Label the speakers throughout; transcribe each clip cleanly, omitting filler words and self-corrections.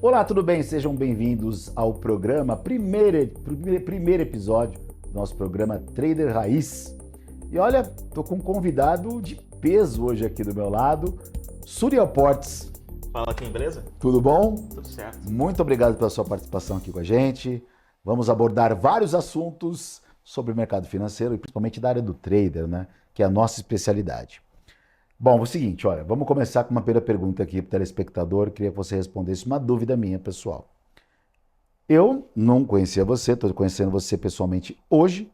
Speaker 1: Olá, tudo bem? Sejam bem-vindos ao programa, primeiro episódio do nosso programa Trader Raiz. E olha, tô com um convidado de peso hoje aqui do meu lado, Suriel Portes.
Speaker 2: Fala aqui, beleza?
Speaker 1: Tudo bom?
Speaker 2: Tudo certo.
Speaker 1: Muito obrigado pela sua participação aqui com a gente. Vamos abordar vários assuntos sobre o mercado financeiro e principalmente da área do trader, né? Que é a nossa especialidade. Bom, é o seguinte, olha, vamos começar com uma primeira pergunta aqui para o telespectador. Queria que você respondesse uma dúvida minha, pessoal. Eu não conhecia você, estou conhecendo você pessoalmente hoje,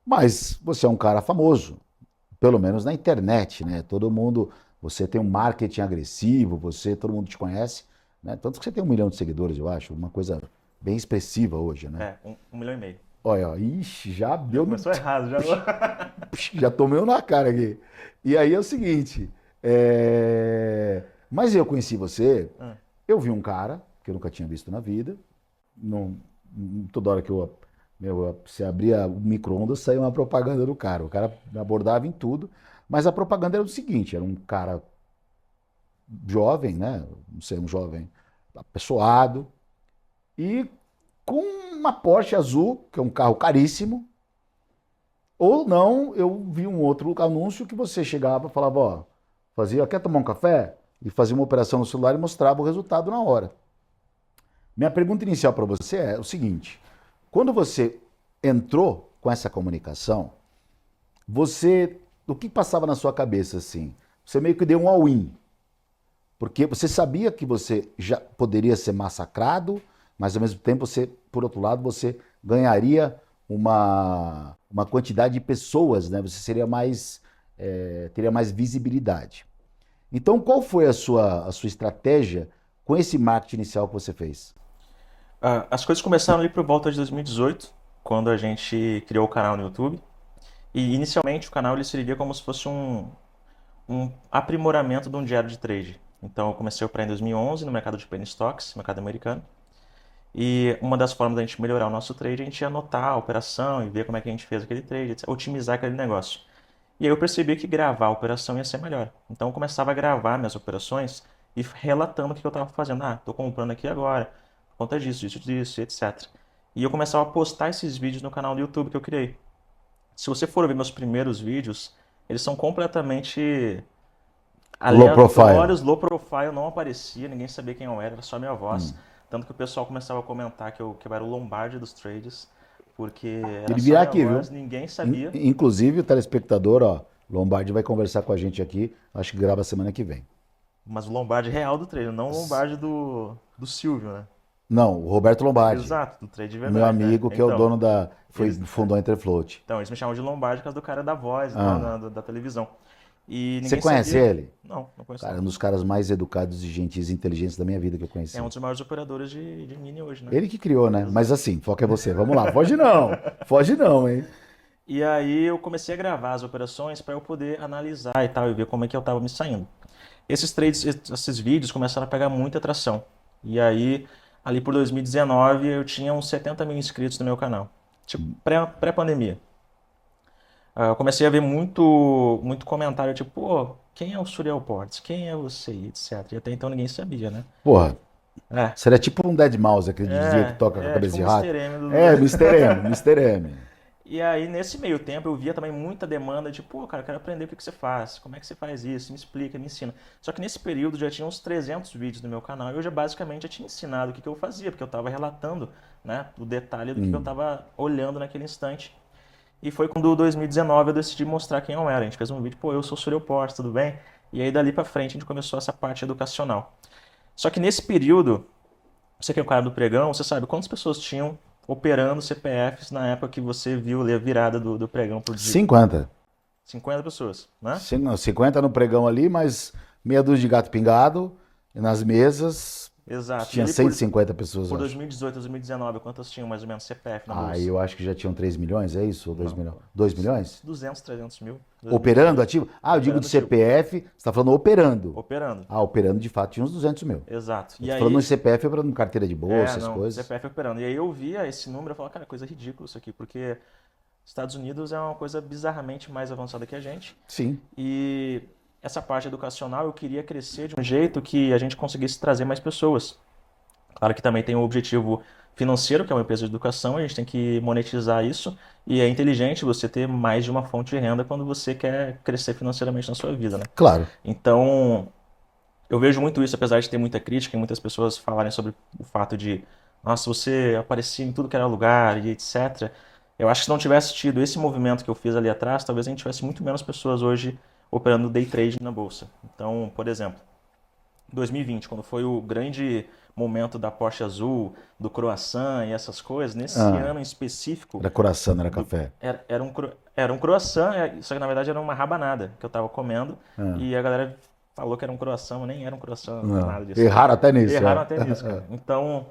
Speaker 1: mas você é um cara famoso, pelo menos na internet, né? Todo mundo, você tem um marketing agressivo, todo mundo te conhece, né? Tanto que você tem 1 milhão de seguidores, eu acho, uma coisa bem expressiva hoje, né?
Speaker 2: Um milhão e meio.
Speaker 1: Olha, ó, ixi, já deu no...
Speaker 2: Começou errado, já.
Speaker 1: Já tomei um na cara aqui. E aí é o seguinte, mas eu conheci você, eu vi um cara que eu nunca tinha visto na vida, não, toda hora que você abria o micro-ondas saía uma propaganda do cara, o cara me abordava em tudo, mas a propaganda era o seguinte, era um cara jovem, né, não sei, um jovem apessoado, e com uma Porsche azul, que é um carro caríssimo. Ou não, eu vi um outro anúncio que você chegava e falava, ó, quer tomar um café? E fazia uma operação no celular e mostrava o resultado na hora. Minha pergunta inicial para você é o seguinte, quando você entrou com essa comunicação, o que passava na sua cabeça assim? Você meio que deu um all-in, porque você sabia que você já poderia ser massacrado, mas ao mesmo tempo por outro lado, você ganharia uma quantidade de pessoas, né? Você teria mais visibilidade. Então, qual foi a sua estratégia com esse marketing inicial que você fez?
Speaker 2: As coisas começaram ali por volta de 2018, quando a gente criou o canal no YouTube. E inicialmente o canal ele servia como se fosse um aprimoramento de um diário de trade. Então eu comecei a operar em 2011 no mercado de penny stocks, mercado americano. E uma das formas da gente melhorar o nosso trade é a gente anotar a operação e ver como é que a gente fez aquele trade, otimizar aquele negócio. E aí eu percebi que gravar a operação ia ser melhor. Então eu começava a gravar minhas operações e relatando o que eu estava fazendo. Ah, estou comprando aqui agora, por conta disso, etc. E eu começava a postar esses vídeos no canal do YouTube que eu criei. Se você for ver meus primeiros vídeos, eles são completamente
Speaker 1: Low profile.
Speaker 2: aleatórios, low profile, não aparecia, ninguém sabia quem eu era só minha voz. Tanto que o pessoal começava a comentar que eu era o Lombardi dos trades, porque era
Speaker 1: Ele
Speaker 2: só
Speaker 1: virá
Speaker 2: minha
Speaker 1: aqui, viu?
Speaker 2: voz, ninguém sabia.
Speaker 1: Inclusive, o telespectador, ó, Lombardi vai conversar com a gente aqui, acho que grava semana que vem.
Speaker 2: Mas o Lombardi real do trade, não o Lombardi do Silvio, né?
Speaker 1: Não, o Roberto Lombardi,
Speaker 2: Exato, do trade de
Speaker 1: meu
Speaker 2: verdade, né?
Speaker 1: amigo que é o
Speaker 2: Então,
Speaker 1: dono fundou a Interfloat.
Speaker 2: então, eles me chamam de Lombardi por causa do cara da voz e tal,
Speaker 1: Ah,
Speaker 2: da televisão. E
Speaker 1: você
Speaker 2: ninguém
Speaker 1: conhece
Speaker 2: sabia.
Speaker 1: ele?
Speaker 2: Não conheço
Speaker 1: Cara,
Speaker 2: não.
Speaker 1: um dos caras mais educados e gentis e inteligentes da minha vida que eu
Speaker 2: É um
Speaker 1: conheci.
Speaker 2: dos maiores operadores de mini hoje, né?
Speaker 1: Ele que criou, né? Mas
Speaker 2: Exato.
Speaker 1: assim, foca é você. Vamos lá, foge não. Foge não, hein?
Speaker 2: E aí eu comecei a gravar as operações para eu poder analisar e tal, e ver como é que eu estava me saindo. Esses trades, esses vídeos começaram a pegar muita atração. E aí, ali por 2019, eu tinha uns 70 mil inscritos no meu canal. Tipo, pré-pandemia. Eu comecei a ver muito comentário, tipo, pô, quem é o Suriel Portes? Quem é você? Etc. E até então ninguém sabia, né?
Speaker 1: Porra,
Speaker 2: É,
Speaker 1: seria tipo um Dead Mouse, aquele DJ que toca com a
Speaker 2: tipo
Speaker 1: cabeça
Speaker 2: o
Speaker 1: de
Speaker 2: Mister
Speaker 1: rato.
Speaker 2: M
Speaker 1: É, Mister M, Mister M.
Speaker 2: E aí, nesse meio tempo, eu via também muita demanda de, pô, cara, eu quero aprender o que que você faz, como é que você faz isso, me explica, me ensina. Só que nesse período já tinha uns 300 vídeos no meu canal e eu já basicamente já tinha ensinado o que que eu fazia, porque eu estava relatando, né, o detalhe do que eu estava olhando naquele instante. E foi quando, em 2019, eu decidi mostrar quem eu era. A gente fez um vídeo, pô, eu sou o Sureu Portes, tudo bem? E aí, dali pra frente, a gente começou essa parte educacional. Só que nesse período, você que é o cara do pregão, você sabe quantas pessoas tinham operando CPFs na época que você viu ali a virada do pregão pro dia?
Speaker 1: 50.
Speaker 2: 50 pessoas, né?
Speaker 1: 50 no pregão ali, mais meia dúzia de gato pingado nas mesas.
Speaker 2: Exato. E
Speaker 1: Tinha
Speaker 2: ali
Speaker 1: 150 pessoas,
Speaker 2: por
Speaker 1: eu acho.
Speaker 2: 2018, 2019, quantas tinham mais ou menos CPF na
Speaker 1: Ah,
Speaker 2: bolsa?
Speaker 1: eu acho que já tinham 3 milhões, é isso? Ou 2
Speaker 2: Não,
Speaker 1: milhões? 2 milhões?
Speaker 2: 200, 300 mil,
Speaker 1: Operando
Speaker 2: 2018.
Speaker 1: ativo? Ah, eu digo
Speaker 2: Operando
Speaker 1: de
Speaker 2: ativo.
Speaker 1: CPF, você está falando operando.
Speaker 2: Operando.
Speaker 1: Ah, operando de fato tinha uns 200 mil.
Speaker 2: Exato.
Speaker 1: Eu
Speaker 2: E
Speaker 1: tô falando em
Speaker 2: aí,
Speaker 1: CPF, operando carteira de bolsa, essas
Speaker 2: não,
Speaker 1: coisas.
Speaker 2: CPF operando. E aí eu via esse número e falava, cara, coisa ridícula isso aqui, porque Estados Unidos é uma coisa bizarramente mais avançada que a gente.
Speaker 1: Sim.
Speaker 2: E essa parte educacional eu queria crescer de um jeito que a gente conseguisse trazer mais pessoas. Claro que também tem o objetivo financeiro, que é uma empresa de educação, a gente tem que monetizar isso, e é inteligente você ter mais de uma fonte de renda quando você quer crescer financeiramente na sua vida, né?
Speaker 1: Claro.
Speaker 2: Então, eu vejo muito isso, apesar de ter muita crítica e muitas pessoas falarem sobre o fato de, nossa, você aparecia em tudo que era lugar e etc. Eu acho que se não tivesse tido esse movimento que eu fiz ali atrás, talvez a gente tivesse muito menos pessoas hoje operando day trade na bolsa. Então, por exemplo, 2020, quando foi o grande momento da Porsche Azul, do croissant e essas coisas, nesse
Speaker 1: Ah,
Speaker 2: ano em específico,
Speaker 1: era coração, não era café.
Speaker 2: era um croissant, só que na verdade era uma rabanada que eu tava comendo,
Speaker 1: Ah,
Speaker 2: e a galera falou que era um croissant, mas nem era um croissant,
Speaker 1: não.
Speaker 2: nada disso.
Speaker 1: Erraram até nisso,
Speaker 2: Erraram
Speaker 1: é.
Speaker 2: até nisso, cara. Então,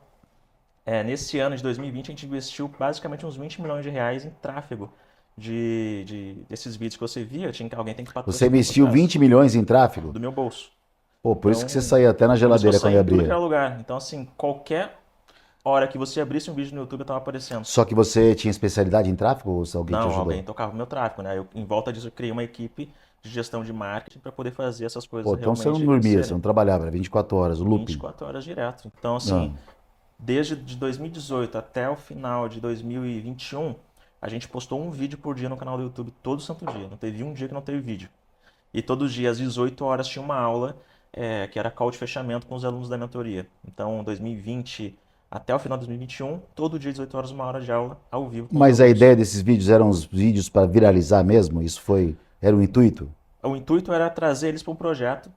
Speaker 2: nesse ano de 2020, a gente investiu basicamente uns 20 milhões de reais em tráfego desses vídeos que você via, alguém tem que
Speaker 1: Você
Speaker 2: patrocinar por
Speaker 1: investiu
Speaker 2: trás,
Speaker 1: 20 milhões em tráfego?
Speaker 2: do meu bolso.
Speaker 1: Pô, por isso que você
Speaker 2: Então,
Speaker 1: saía até na
Speaker 2: por isso que eu
Speaker 1: geladeira
Speaker 2: saí
Speaker 1: quando
Speaker 2: em tudo que
Speaker 1: abria.
Speaker 2: era lugar. Então, assim, qualquer hora que você abrisse um vídeo no YouTube, eu tava aparecendo.
Speaker 1: Só que você tinha especialidade em tráfego ou alguém te
Speaker 2: Não, alguém
Speaker 1: ajudou?
Speaker 2: tocava o meu tráfego, né? Em volta disso, eu criei uma equipe de gestão de marketing para poder fazer essas
Speaker 1: Pô,
Speaker 2: coisas
Speaker 1: então você não
Speaker 2: realmente
Speaker 1: dormia, você
Speaker 2: crescerem.
Speaker 1: não trabalhava, era 24 horas, o looping.
Speaker 2: 24 horas direto. Então,
Speaker 1: Não.
Speaker 2: assim, desde de 2018 até o final de 2021, a gente postou um vídeo por dia no canal do YouTube todo santo dia. Não teve um dia que não teve vídeo. E todos os dias, às 18 horas, tinha uma aula que era call de fechamento com os alunos da mentoria. Então, 2020 até o final de 2021, todo dia, 18 horas, uma hora de aula ao vivo com os
Speaker 1: Mas a
Speaker 2: alunos.
Speaker 1: ideia desses vídeos eram os vídeos para viralizar mesmo? Isso foi, era o intuito?
Speaker 2: O intuito era trazer eles para um projeto.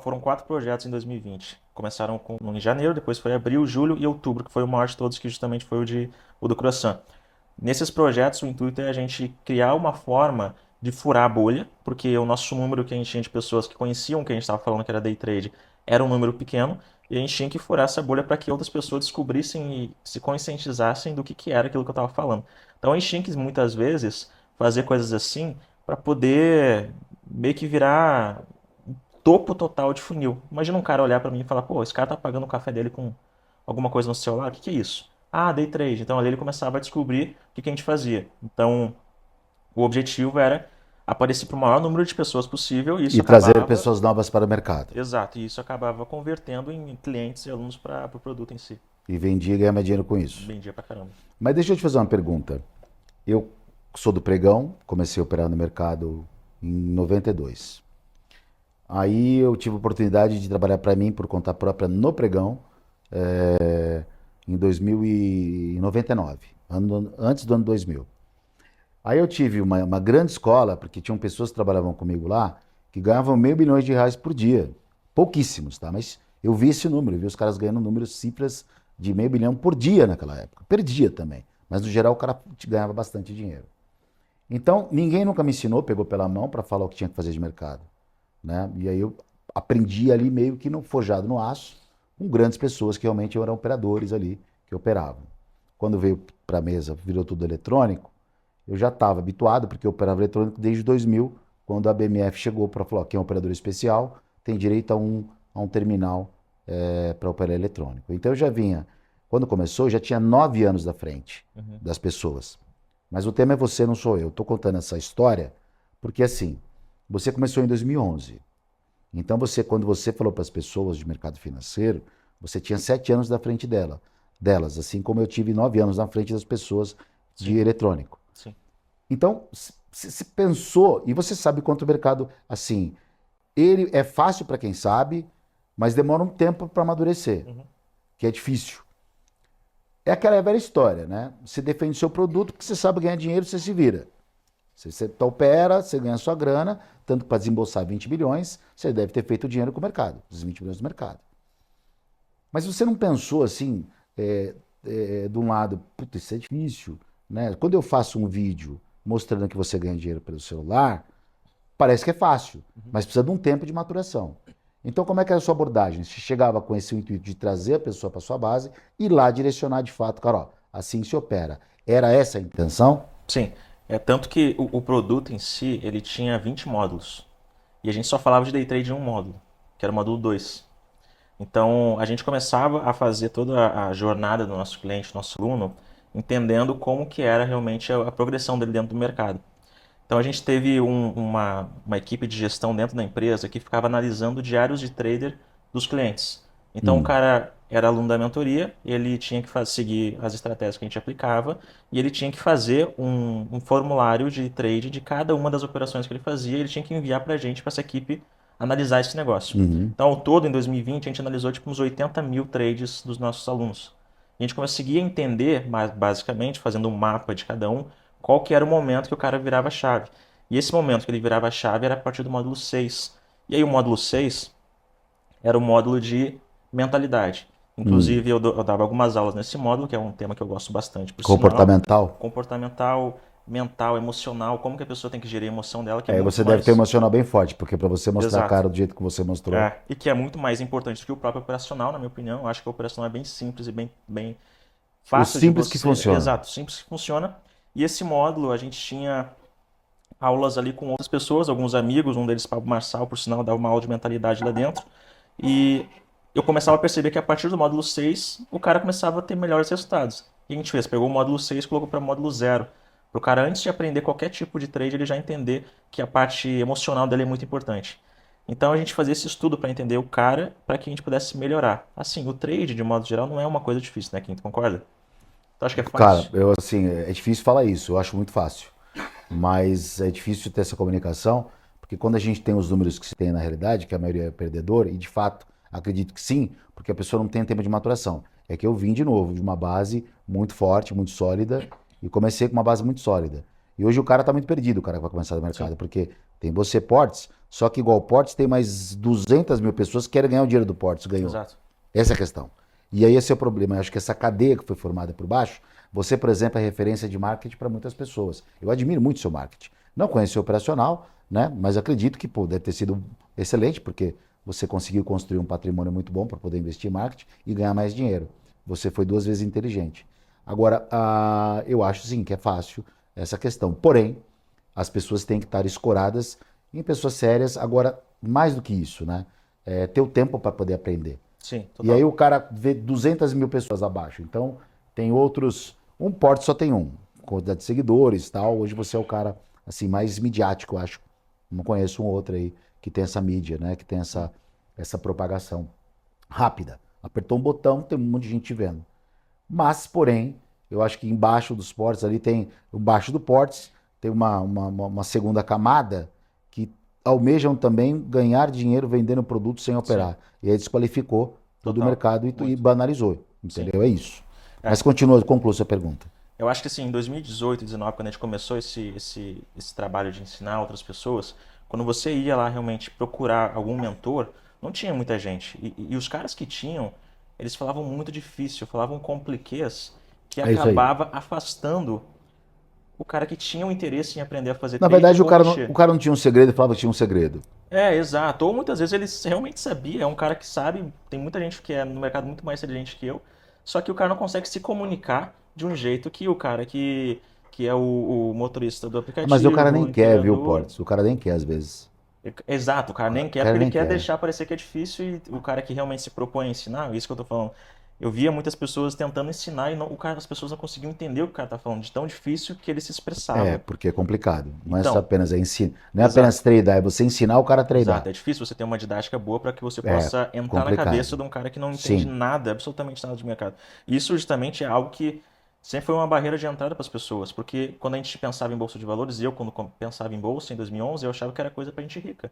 Speaker 2: Foram 4 projetos em 2020. Começaram em janeiro, depois foi abril, julho e outubro, que foi o maior de todos, que justamente foi o do croissant. Nesses projetos, o intuito é a gente criar uma forma de furar a bolha, porque o nosso número que a gente tinha de pessoas que conheciam o que a gente estava falando que era day trade era um número pequeno, e a gente tinha que furar essa bolha para que outras pessoas descobrissem e se conscientizassem do que era aquilo que eu estava falando. Então a gente tinha que muitas vezes fazer coisas assim para poder meio que virar topo total de funil. Imagina um cara olhar para mim e falar, pô, esse cara tá pagando o café dele com alguma coisa no celular, o que que é isso? Ah, day trade. Então ali ele começava a descobrir o que que a gente fazia. Então o objetivo era aparecer para o maior número de pessoas possível e isso
Speaker 1: E trazer
Speaker 2: acabava,
Speaker 1: pessoas novas para o mercado.
Speaker 2: exato, e isso acabava convertendo em clientes e alunos para o produto em si.
Speaker 1: E vendia e ganhava dinheiro com isso.
Speaker 2: Vendia pra caramba.
Speaker 1: Mas deixa eu te fazer uma pergunta. Eu sou do pregão, comecei a operar no mercado em 92. Aí eu tive a oportunidade de trabalhar para mim por conta própria no pregão em 2099, antes do ano 2000. Aí eu tive uma grande escola, porque tinham pessoas que trabalhavam comigo lá que ganhavam R$ 500 mil por dia. Pouquíssimos, tá? Mas eu vi esse número, eu vi os caras ganhando números, cifras de R$ 500 mil por dia naquela época. Perdia também, mas no geral o cara ganhava bastante dinheiro. Então, ninguém nunca me ensinou, pegou pela mão para falar o que tinha que fazer de mercado, né? E aí eu aprendi ali meio que no forjado no aço, com grandes pessoas que realmente eram operadores ali, que operavam. Quando veio para a mesa, virou tudo eletrônico, eu já estava habituado, porque eu operava eletrônico desde 2000, quando a BMF chegou para falar, quem é um operador especial tem direito a um terminal para operar eletrônico. Então eu já vinha, quando começou, eu já tinha 9 anos da frente das pessoas. Mas o tema é você, não sou eu. Estou contando essa história porque, assim, você começou em 2011. Então, quando você falou para as pessoas de mercado financeiro, você tinha 7 anos da frente delas, assim como eu tive 9 anos na frente das pessoas de
Speaker 2: Sim,
Speaker 1: eletrônico.
Speaker 2: sim.
Speaker 1: Então, se pensou, e você sabe quanto o mercado, assim, ele é fácil para quem sabe, mas demora um tempo para amadurecer, que é difícil. É aquela velha história, né? Você defende seu produto porque você sabe ganhar dinheiro, você se vira. Você opera, você ganha sua grana, tanto para desembolsar 20 bilhões, você deve ter feito dinheiro com o mercado, os 20 bilhões do mercado. Mas você não pensou assim, de um lado, putz, isso é difícil, né? Quando eu faço um vídeo mostrando que você ganha dinheiro pelo celular, parece que é fácil, mas precisa de um tempo de maturação. Então, como é que era a sua abordagem? Você chegava com esse intuito de trazer a pessoa para sua base e lá direcionar de fato, cara, ó, assim se opera. Era essa a intenção?
Speaker 2: Sim. É tanto que o produto em si, ele tinha 20 módulos. E a gente só falava de day trade em um módulo, que era o módulo 2. Então, a gente começava a fazer toda a jornada do nosso cliente, nosso aluno, entendendo como que era realmente a progressão dele dentro do mercado. Então, a gente teve uma equipe de gestão dentro da empresa que ficava analisando diários de trader dos clientes. Então o cara era aluno da mentoria, ele tinha que seguir as estratégias que a gente aplicava e ele tinha que fazer um formulário de trade de cada uma das operações que ele fazia, e ele tinha que enviar para a gente, para essa equipe, analisar esse negócio.
Speaker 1: Uhum.
Speaker 2: Então, ao todo, em 2020, a gente analisou tipo uns 80 mil trades dos nossos alunos. E a gente conseguia entender, basicamente, fazendo um mapa de cada um, qual que era o momento que o cara virava a chave. E esse momento que ele virava a chave era a partir do módulo 6. E aí o módulo 6 era o módulo de mentalidade.
Speaker 1: Hum.
Speaker 2: Inclusive, eu dava algumas aulas nesse módulo, que é um tema que eu gosto bastante, por sinal.
Speaker 1: Comportamental?
Speaker 2: Comportamental, mental, emocional, como que a pessoa tem que gerir a emoção dela, que é
Speaker 1: É,
Speaker 2: muito
Speaker 1: você deve ter um
Speaker 2: mais...
Speaker 1: emocional bem forte, porque para você mostrar a
Speaker 2: Exato.
Speaker 1: cara do jeito que você mostrou.
Speaker 2: É, e que é muito mais importante do que o próprio operacional, na minha opinião. Eu acho que o operacional é bem simples e bem
Speaker 1: O
Speaker 2: fácil de
Speaker 1: simples que
Speaker 2: você...
Speaker 1: funciona.
Speaker 2: Exato, simples que funciona. E esse módulo, a gente tinha aulas ali com outras pessoas, alguns amigos, um deles, Pablo Marçal, por sinal, dava uma aula de mentalidade lá dentro. E eu começava a perceber que a partir do módulo 6 o cara começava a ter melhores resultados. E a gente fez? Pegou o módulo 6 e colocou para o módulo 0. Para o cara, antes de aprender qualquer tipo de trade, ele já entender que a parte emocional dele é muito importante. Então a gente fazia esse estudo para entender o cara, para que a gente pudesse melhorar. Assim, o trade, de modo geral, não é uma coisa difícil, né, Quinto? Concorda? Tu acha que é
Speaker 1: Cara,
Speaker 2: fácil?
Speaker 1: eu assim, é difícil falar isso, eu acho muito fácil. Mas é difícil ter essa comunicação, porque quando a gente tem os números que se tem na realidade, que a maioria é perdedor, e de fato acredito que sim, porque a pessoa não tem tempo de maturação. É que eu vim de novo de uma base muito forte, muito sólida, e comecei com uma base muito sólida. E hoje o cara tá muito perdido, o cara que vai começar no
Speaker 2: Sim.
Speaker 1: mercado, porque tem você Portes, só que igual o Portes tem mais 200 mil pessoas que querem ganhar o dinheiro do Portes, ganhou.
Speaker 2: Exato.
Speaker 1: Essa é a questão. E aí esse é o problema. Eu acho que essa cadeia que foi formada por baixo, você, por exemplo, é referência de marketing para muitas pessoas. Eu admiro muito o seu marketing. Não conheci o operacional, né? Mas acredito que pô, deve ter sido excelente, porque você conseguiu construir um patrimônio muito bom para poder investir em marketing e ganhar mais dinheiro. Você foi 2 vezes inteligente. Agora, eu acho sim que é fácil essa questão. Porém, as pessoas têm que estar escoradas em pessoas sérias. Agora, mais do que isso, né? É, ter o tempo para poder aprender.
Speaker 2: Sim,
Speaker 1: E aí
Speaker 2: total.
Speaker 1: o cara vê 200 mil pessoas abaixo. Então, tem outros. Um porte só tem um. Quantidade de seguidores e tal. Hoje você é o cara assim mais midiático, eu acho. Não conheço um outro aí que tem essa mídia, né? Que tem essa propagação rápida. Apertou um botão, tem um monte de gente vendo. Mas, porém, eu acho que embaixo dos portes ali tem. Embaixo do portes tem uma segunda camada que almejam também ganhar dinheiro vendendo produto sem
Speaker 2: Sim,
Speaker 1: operar. E aí desqualificou todo o
Speaker 2: total.
Speaker 1: mercado e
Speaker 2: Muito.
Speaker 1: banalizou.
Speaker 2: Sim.
Speaker 1: Entendeu? É isso. Mas
Speaker 2: É.
Speaker 1: continua, conclua sua pergunta.
Speaker 2: Eu acho que assim, em 2018, 2019, quando a gente começou esse trabalho de ensinar outras pessoas, quando você ia lá realmente procurar algum mentor, não tinha muita gente. E os caras que tinham, eles falavam muito difícil, falavam compliquês, que
Speaker 1: É isso aí.
Speaker 2: acabava afastando o cara que tinha o interesse em aprender a fazer
Speaker 1: Na
Speaker 2: trade
Speaker 1: verdade,
Speaker 2: ou
Speaker 1: o
Speaker 2: mexer.
Speaker 1: cara não tinha um segredo, falava que tinha um segredo.
Speaker 2: É, exato. Ou muitas vezes ele realmente sabia, é um cara que sabe, tem muita gente que é no mercado muito mais inteligente que eu, só que o cara não consegue se comunicar de um jeito que o cara que é o motorista do
Speaker 1: Mas o cara
Speaker 2: aplicativo,
Speaker 1: nem
Speaker 2: o
Speaker 1: quer, viu,
Speaker 2: entregador.
Speaker 1: Portes? O cara nem quer às vezes.
Speaker 2: Exato, o cara nem
Speaker 1: O
Speaker 2: quer
Speaker 1: cara
Speaker 2: porque ele
Speaker 1: nem
Speaker 2: quer
Speaker 1: quer.
Speaker 2: deixar parecer que é difícil e o cara que realmente se propõe a ensinar, é isso que eu tô falando. Eu via muitas pessoas tentando ensinar e as pessoas não conseguiam entender o que o cara tá falando, de tão difícil que ele se
Speaker 1: É,
Speaker 2: expressava.
Speaker 1: porque é complicado. Não é só
Speaker 2: Então,
Speaker 1: apenas ensinar. Não é apenas
Speaker 2: exato.
Speaker 1: treinar, é você ensinar o cara a
Speaker 2: Exato,
Speaker 1: treinar.
Speaker 2: é difícil você ter uma didática boa para que você
Speaker 1: É
Speaker 2: possa entrar na cabeça
Speaker 1: complicado.
Speaker 2: de um cara que não entende
Speaker 1: Sim.
Speaker 2: nada, absolutamente nada de mercado. E isso justamente é algo que sempre foi uma barreira de entrada para as pessoas, porque quando a gente pensava em bolsa de valores, e eu quando pensava em bolsa em 2011, eu achava que era coisa para gente rica,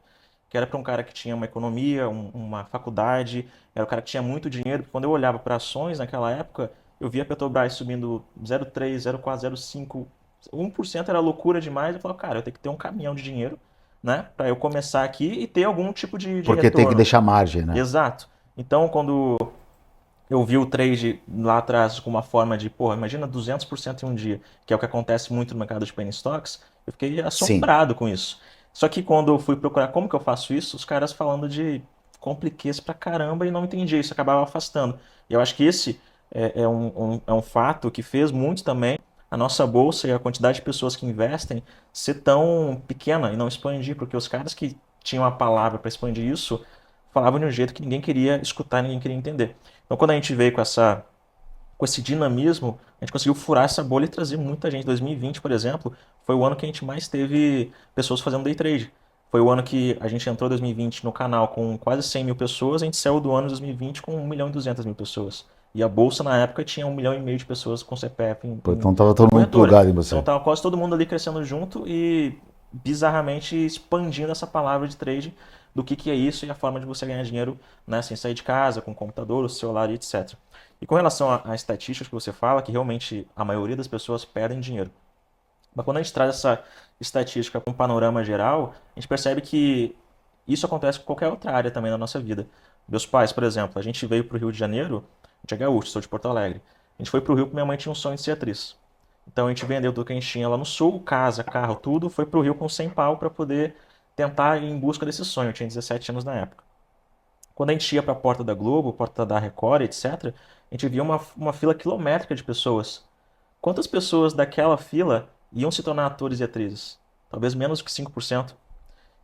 Speaker 2: que era para um cara que tinha uma economia, uma faculdade, era o cara que tinha muito dinheiro. Porque quando eu olhava para ações naquela época, eu via a Petrobras subindo 0,3, 0,4, 0,5, 1% era loucura demais. Eu falava, cara, eu tenho que ter um caminhão de dinheiro, né? Para eu começar aqui e ter algum tipo de
Speaker 1: Porque tem que
Speaker 2: retorno.
Speaker 1: deixar margem, né?
Speaker 2: Exato. Então, quando eu vi o trade lá atrás com uma forma de, porra, imagina 200% em um dia, que é o que acontece muito no mercado de penny stocks, eu fiquei
Speaker 1: Sim.
Speaker 2: assombrado com isso. Só que quando eu fui procurar como que eu faço isso, os caras falando de compliquês pra caramba e não entendia isso, acabava afastando. E eu acho que esse é um fato que fez muito também a nossa bolsa e a quantidade de pessoas que investem ser tão pequena e não expandir, porque os caras que tinham a palavra para expandir isso falavam de um jeito que ninguém queria escutar, ninguém queria entender. Então, quando a gente veio com esse dinamismo, a gente conseguiu furar essa bolha e trazer muita gente. 2020, por exemplo, foi o ano que a gente mais teve pessoas fazendo day trade. Foi o ano que a gente entrou em 2020 no canal com quase 100 mil pessoas, a gente saiu do ano de 2020 com 1.200.000 pessoas. E a bolsa na época tinha 1,5 milhão de pessoas com CPF
Speaker 1: Pô,
Speaker 2: em
Speaker 1: então tava todo mundo
Speaker 2: corretora.
Speaker 1: plugado em
Speaker 2: Então
Speaker 1: você.
Speaker 2: tava quase todo mundo ali crescendo junto e bizarramente expandindo essa palavra de trade do que é isso e a forma de você ganhar dinheiro, né, sem sair de casa, com computador, celular e etc. E com relação a estatísticas que você fala, que realmente a maioria das pessoas perdem dinheiro. Mas quando a gente traz essa estatística para um panorama geral, a gente percebe que isso acontece com qualquer outra área também na nossa vida. Meus pais, por exemplo, a gente veio para o Rio de Janeiro, a gente é gaúcho, sou de Porto Alegre. A gente foi para o Rio porque minha mãe tinha um sonho de ser atriz. Então a gente vendeu tudo que a gente tinha lá no sul, casa, carro, tudo, foi para o Rio com 100 pau para poder tentar ir em busca desse sonho. Eu tinha 17 anos na época. Quando a gente ia para a porta da Globo, porta da Record, etc., a gente via uma fila quilométrica de pessoas. Quantas pessoas daquela fila iam se tornar atores e atrizes? Talvez menos que 5%.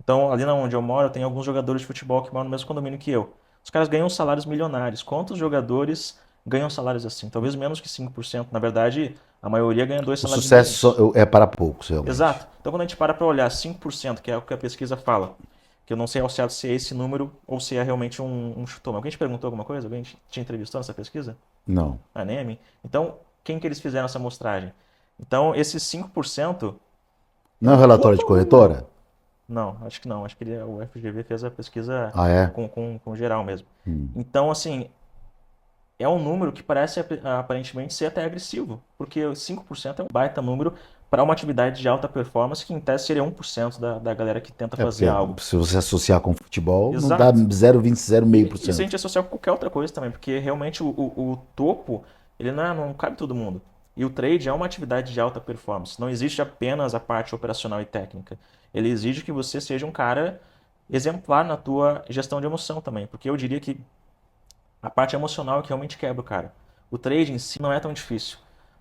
Speaker 2: Então, ali onde eu moro, tem alguns jogadores de futebol que moram no mesmo condomínio que eu. Os caras ganham salários milionários. Quantos jogadores ganham salários assim? Talvez menos que 5%. Na verdade, a maioria ganha dois
Speaker 1: O
Speaker 2: salários
Speaker 1: sucesso
Speaker 2: mínimos.
Speaker 1: é para poucos, realmente.
Speaker 2: Exato. Então, quando a gente para olhar 5%, que é o que a pesquisa fala, que eu não sei ao certo se é esse número ou se é realmente um chutômetro. Alguém te perguntou alguma coisa? Alguém te entrevistou nessa pesquisa?
Speaker 1: Não.
Speaker 2: A NEM? Então, quem que eles fizeram essa amostragem? Então, esses 5% é
Speaker 1: Não é
Speaker 2: um
Speaker 1: um relatório de corretora?
Speaker 2: não, acho que não. Acho que o FGV fez a pesquisa
Speaker 1: Ah, é?
Speaker 2: com geral mesmo.
Speaker 1: Hum.
Speaker 2: Então, assim, é um número que parece aparentemente ser até agressivo, porque 5% é um baita número para uma atividade de alta performance que em tese seria 1% da galera que tenta
Speaker 1: É
Speaker 2: fazer
Speaker 1: porque
Speaker 2: algo.
Speaker 1: se você associar com futebol, não dá
Speaker 2: Exato.
Speaker 1: 0,20,
Speaker 2: E se a
Speaker 1: 0,5%.
Speaker 2: gente associar com qualquer outra coisa também, porque realmente o topo, ele não cabe todo mundo. E o trade é uma atividade de alta performance. Não existe apenas a parte operacional e técnica. Ele exige que você seja um cara exemplar na tua gestão de emoção também. Porque eu diria que a parte emocional é que realmente quebra o cara. O trade em si não é tão difícil.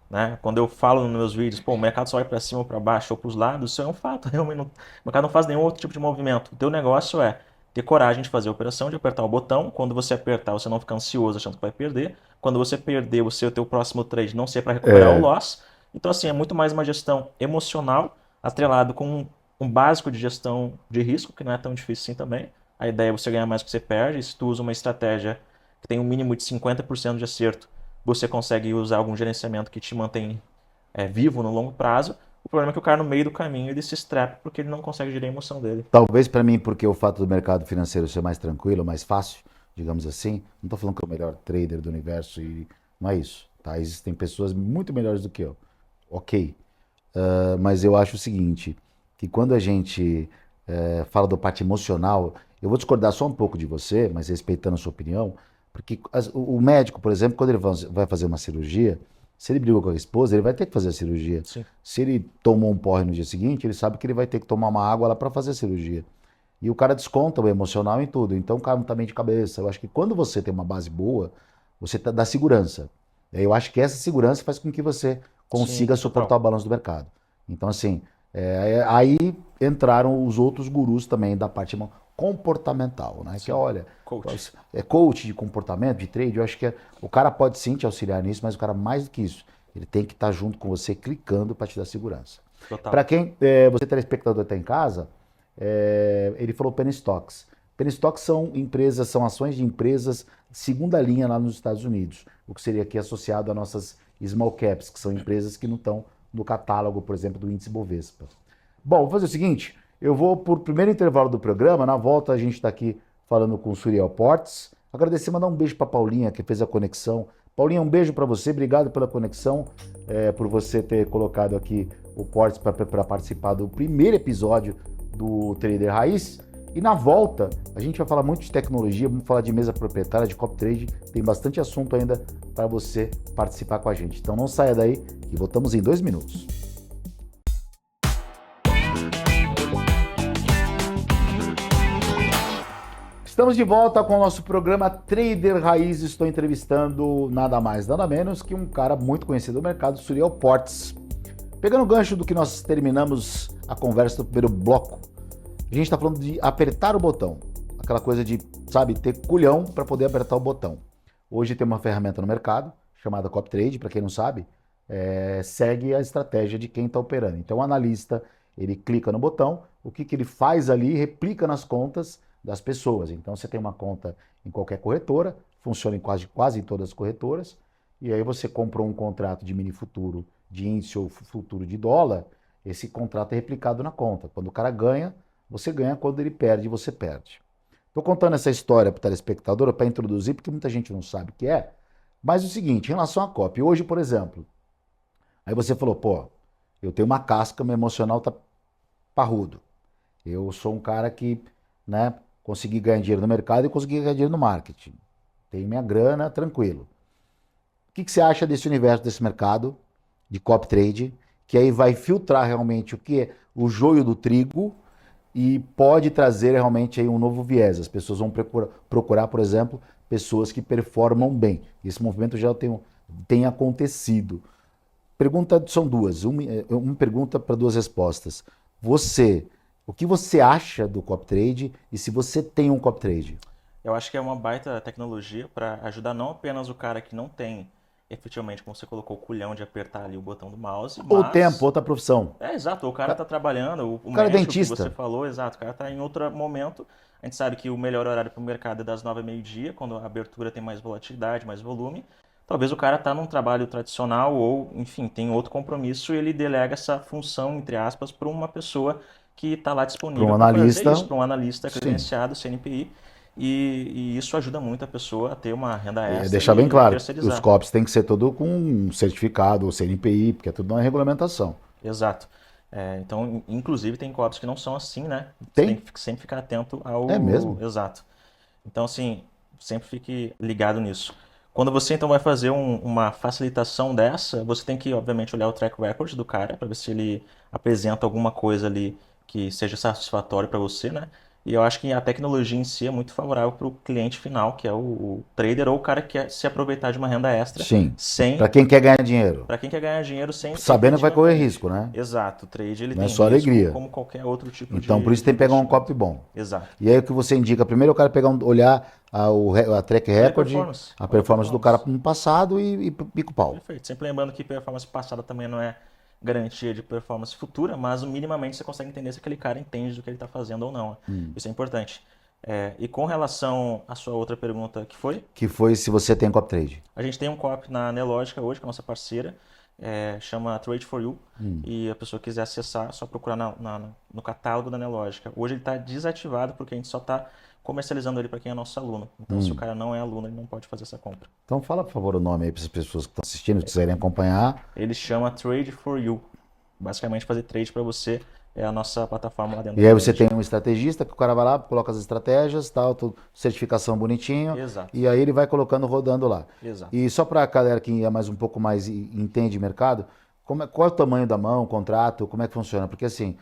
Speaker 2: Né? Quando eu falo nos meus vídeos, pô, o mercado só vai para cima ou para baixo ou para os lados, isso é um fato. Realmente o mercado não faz nenhum outro tipo de movimento. O teu negócio é ter coragem de fazer a operação, de apertar o botão. Quando você apertar, você não fica ansioso achando que vai perder. Quando você perder, você o teu próximo trade não ser para recuperar o
Speaker 1: É,
Speaker 2: loss. Então, assim, é muito mais uma gestão emocional, atrelado com um básico de gestão de risco, que não é tão difícil assim também. A ideia é você ganhar mais do que você perde. Se tu usa uma estratégia que tem um mínimo de 50% de acerto, você consegue usar algum gerenciamento que te mantém vivo no longo prazo. O problema é que o cara no meio do caminho ele se estrepa porque ele não consegue gerir a emoção dele.
Speaker 1: talvez para mim, porque o fato do mercado financeiro ser mais tranquilo, mais fácil, digamos assim, não estou falando que é o melhor trader do universo e não é isso, tá? Existem pessoas muito melhores do que eu, ok. Mas eu acho o seguinte, que quando a gente fala da parte emocional, eu vou discordar só um pouco de você, mas respeitando a sua opinião, porque o médico, por exemplo, quando ele vai fazer uma cirurgia, se ele brigou com a esposa, ele vai ter que fazer a cirurgia.
Speaker 2: Sim.
Speaker 1: Se ele tomou um porre no dia seguinte, ele sabe que ele vai ter que tomar uma água lá para fazer a cirurgia. E o cara desconta o emocional em tudo. Então o cara não tá bem de cabeça. Eu acho que quando você tem uma base boa, você dá segurança. Eu acho que essa segurança faz com que você
Speaker 2: Sim,
Speaker 1: consiga suportar o
Speaker 2: total.
Speaker 1: balanço do mercado. Então, assim, aí entraram os outros gurus também da parte comportamental, né? Que
Speaker 2: Sim.
Speaker 1: olha,
Speaker 2: Coach.
Speaker 1: é coach de comportamento, de trade. Eu acho que o cara pode sim te auxiliar nisso, mas o cara mais do que isso, ele tem que estar junto com você, clicando para te dar segurança. Para
Speaker 2: Total.
Speaker 1: quem, você telespectador está em casa, ele falou penny stocks. Penny stocks são empresas, são ações de empresas de segunda linha lá nos Estados Unidos, o que seria aqui associado a nossas small caps, que são empresas que não estão no catálogo, por exemplo, do índice Bovespa. Bom, vou fazer o seguinte, eu vou para o primeiro intervalo do programa, na volta a gente está aqui falando com o Suriel Portes. Agradecer, mandar um beijo para Paulinha, que fez a conexão. Paulinha, um beijo para você, obrigado pela conexão, por você ter colocado aqui o Portes para participar do primeiro episódio do Trader Raiz. E na volta, a gente vai falar muito de tecnologia, vamos falar de mesa proprietária, de copy trade, tem bastante assunto ainda para você participar com a gente. Então não saia daí e voltamos em 2 minutos. Estamos de volta com o nosso programa Trader Raiz. Estou entrevistando nada mais, nada menos que um cara muito conhecido do mercado, Suriel Portes. Pegando o gancho do que nós terminamos a conversa do primeiro bloco, a gente está falando de apertar o botão. Aquela coisa de, sabe, ter culhão para poder apertar o botão. Hoje tem uma ferramenta no mercado chamada copy trade, para quem não sabe, segue a estratégia de quem está operando. Então o analista ele clica no botão, o que ele faz ali replica nas contas das pessoas. Então você tem uma conta em qualquer corretora, funciona em quase em todas as corretoras, e aí você comprou um contrato de mini futuro de índice ou futuro de dólar, esse contrato é replicado na conta. Quando o cara ganha, você ganha, quando ele perde, você perde. Estou contando essa história para o telespectador para introduzir, porque muita gente não sabe o que é, mas é o seguinte, em relação à COP, hoje, por exemplo, aí você falou, pô, eu tenho uma casca, meu emocional tá parrudo. Eu sou um cara que, né, consegui ganhar dinheiro no mercado e consegui ganhar dinheiro no marketing. Tenho minha grana, tranquilo. O que você acha desse universo, desse mercado de copy trade, que aí vai filtrar realmente o que é o joio do trigo e pode trazer realmente aí um novo viés. As pessoas vão procurar, por exemplo, pessoas que performam bem. Esse movimento já tem acontecido. Pergunta são duas. Uma pergunta para duas respostas. O que você acha do copy trade e se você tem um copy trade?
Speaker 2: Eu acho que é uma baita tecnologia para ajudar não apenas o cara que não tem efetivamente, como você colocou, o culhão de apertar ali o botão do mouse,
Speaker 1: Ou
Speaker 2: mas...
Speaker 1: tempo, outra profissão.
Speaker 2: Exato, o cara tá trabalhando, o
Speaker 1: cara é
Speaker 2: médico que
Speaker 1: dentista.
Speaker 2: você falou, exato, o cara tá em outro momento. A gente sabe que o melhor horário para o mercado é das 9 ao meio-dia, quando a abertura tem mais volatilidade, mais volume. Talvez o cara tá num trabalho tradicional ou, enfim, tem outro compromisso e ele delega essa função, entre aspas, para uma pessoa que está lá
Speaker 1: Para um
Speaker 2: disponível para fazer
Speaker 1: analista,
Speaker 2: isso, para um analista
Speaker 1: sim.
Speaker 2: credenciado, CNPI. E isso ajuda muito a pessoa a ter uma renda extra
Speaker 1: Deixar bem
Speaker 2: e
Speaker 1: claro,
Speaker 2: terceirizar.
Speaker 1: os COPs tem que ser tudo com um certificado, ou CNPI, porque é tudo uma regulamentação.
Speaker 2: Exato. Então, inclusive, tem co-ops que não são assim, né? Você
Speaker 1: Tem?
Speaker 2: tem que sempre ficar atento ao...
Speaker 1: É mesmo?
Speaker 2: Exato. Então, assim, sempre fique ligado nisso. Quando você, então, vai fazer uma facilitação dessa, você tem que, obviamente, olhar o track record do cara para ver se ele apresenta alguma coisa ali que seja satisfatório para você, né? E eu acho que a tecnologia em si é muito favorável para o cliente final, que é o trader ou o cara que quer se aproveitar de uma renda extra
Speaker 1: Sim.
Speaker 2: sem...
Speaker 1: Para quem quer ganhar dinheiro.
Speaker 2: Para quem quer ganhar dinheiro sem
Speaker 1: Sabendo que vai correr
Speaker 2: efetivamente...
Speaker 1: risco, né?
Speaker 2: Exato, o trade ele
Speaker 1: Não é
Speaker 2: tem
Speaker 1: só
Speaker 2: risco
Speaker 1: alegria.
Speaker 2: como qualquer outro tipo
Speaker 1: Então, por isso
Speaker 2: de
Speaker 1: tem que pegar um
Speaker 2: investimento.
Speaker 1: copy bom.
Speaker 2: Exato.
Speaker 1: E aí o que você indica? Primeiro eu quero olhar a track
Speaker 2: Olha a
Speaker 1: record,
Speaker 2: performance.
Speaker 1: a
Speaker 2: Olha a
Speaker 1: performance do cara
Speaker 2: performance.
Speaker 1: no passado e pica o pau.
Speaker 2: Perfeito. Sempre lembrando que performance passada também não é garantia de performance futura, mas minimamente você consegue entender se aquele cara entende do que ele está fazendo ou não. Isso é importante. E com relação à sua outra pergunta, que foi?
Speaker 1: Que foi se você tem copy trade.
Speaker 2: A gente tem um co-op na Nelogica hoje, que é a nossa parceira, chama Trade for You, e a pessoa quiser acessar, é só procurar no catálogo da Nelogica. Hoje ele está desativado porque a gente só está comercializando ele para quem é nosso aluno. Então, se o cara não é aluno, ele não pode fazer essa compra.
Speaker 1: Então fala, por favor, o nome aí para as pessoas que estão assistindo, que quiserem acompanhar.
Speaker 2: Ele chama Trade for You. Basicamente, fazer trade para você é a nossa plataforma lá dentro
Speaker 1: E
Speaker 2: da
Speaker 1: aí você
Speaker 2: Nelogica.
Speaker 1: tem um estrategista que o cara vai lá, coloca as estratégias, tal, certificação bonitinho.
Speaker 2: Exato.
Speaker 1: E aí ele vai colocando, rodando lá.
Speaker 2: Exato.
Speaker 1: E só para a galera que é mais um pouco mais entende mercado, qual é o tamanho da mão, o contrato, como é que funciona? Porque assim,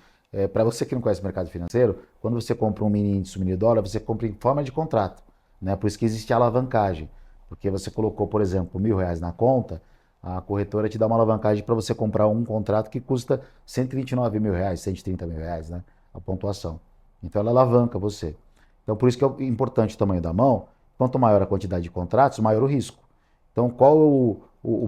Speaker 1: para você que não conhece mercado financeiro, quando você compra um mini índice, um mini dólar, você compra em forma de contrato, né? Por isso que existe a alavancagem. Porque você colocou, por exemplo, R$ 1.000 na conta, a corretora te dá uma alavancagem para você comprar um contrato que custa R$ 129 mil, R$ 130 mil, né? A pontuação. Então ela alavanca você. Então por isso que é importante o tamanho da mão. Quanto maior a quantidade de contratos, maior o risco. Então qual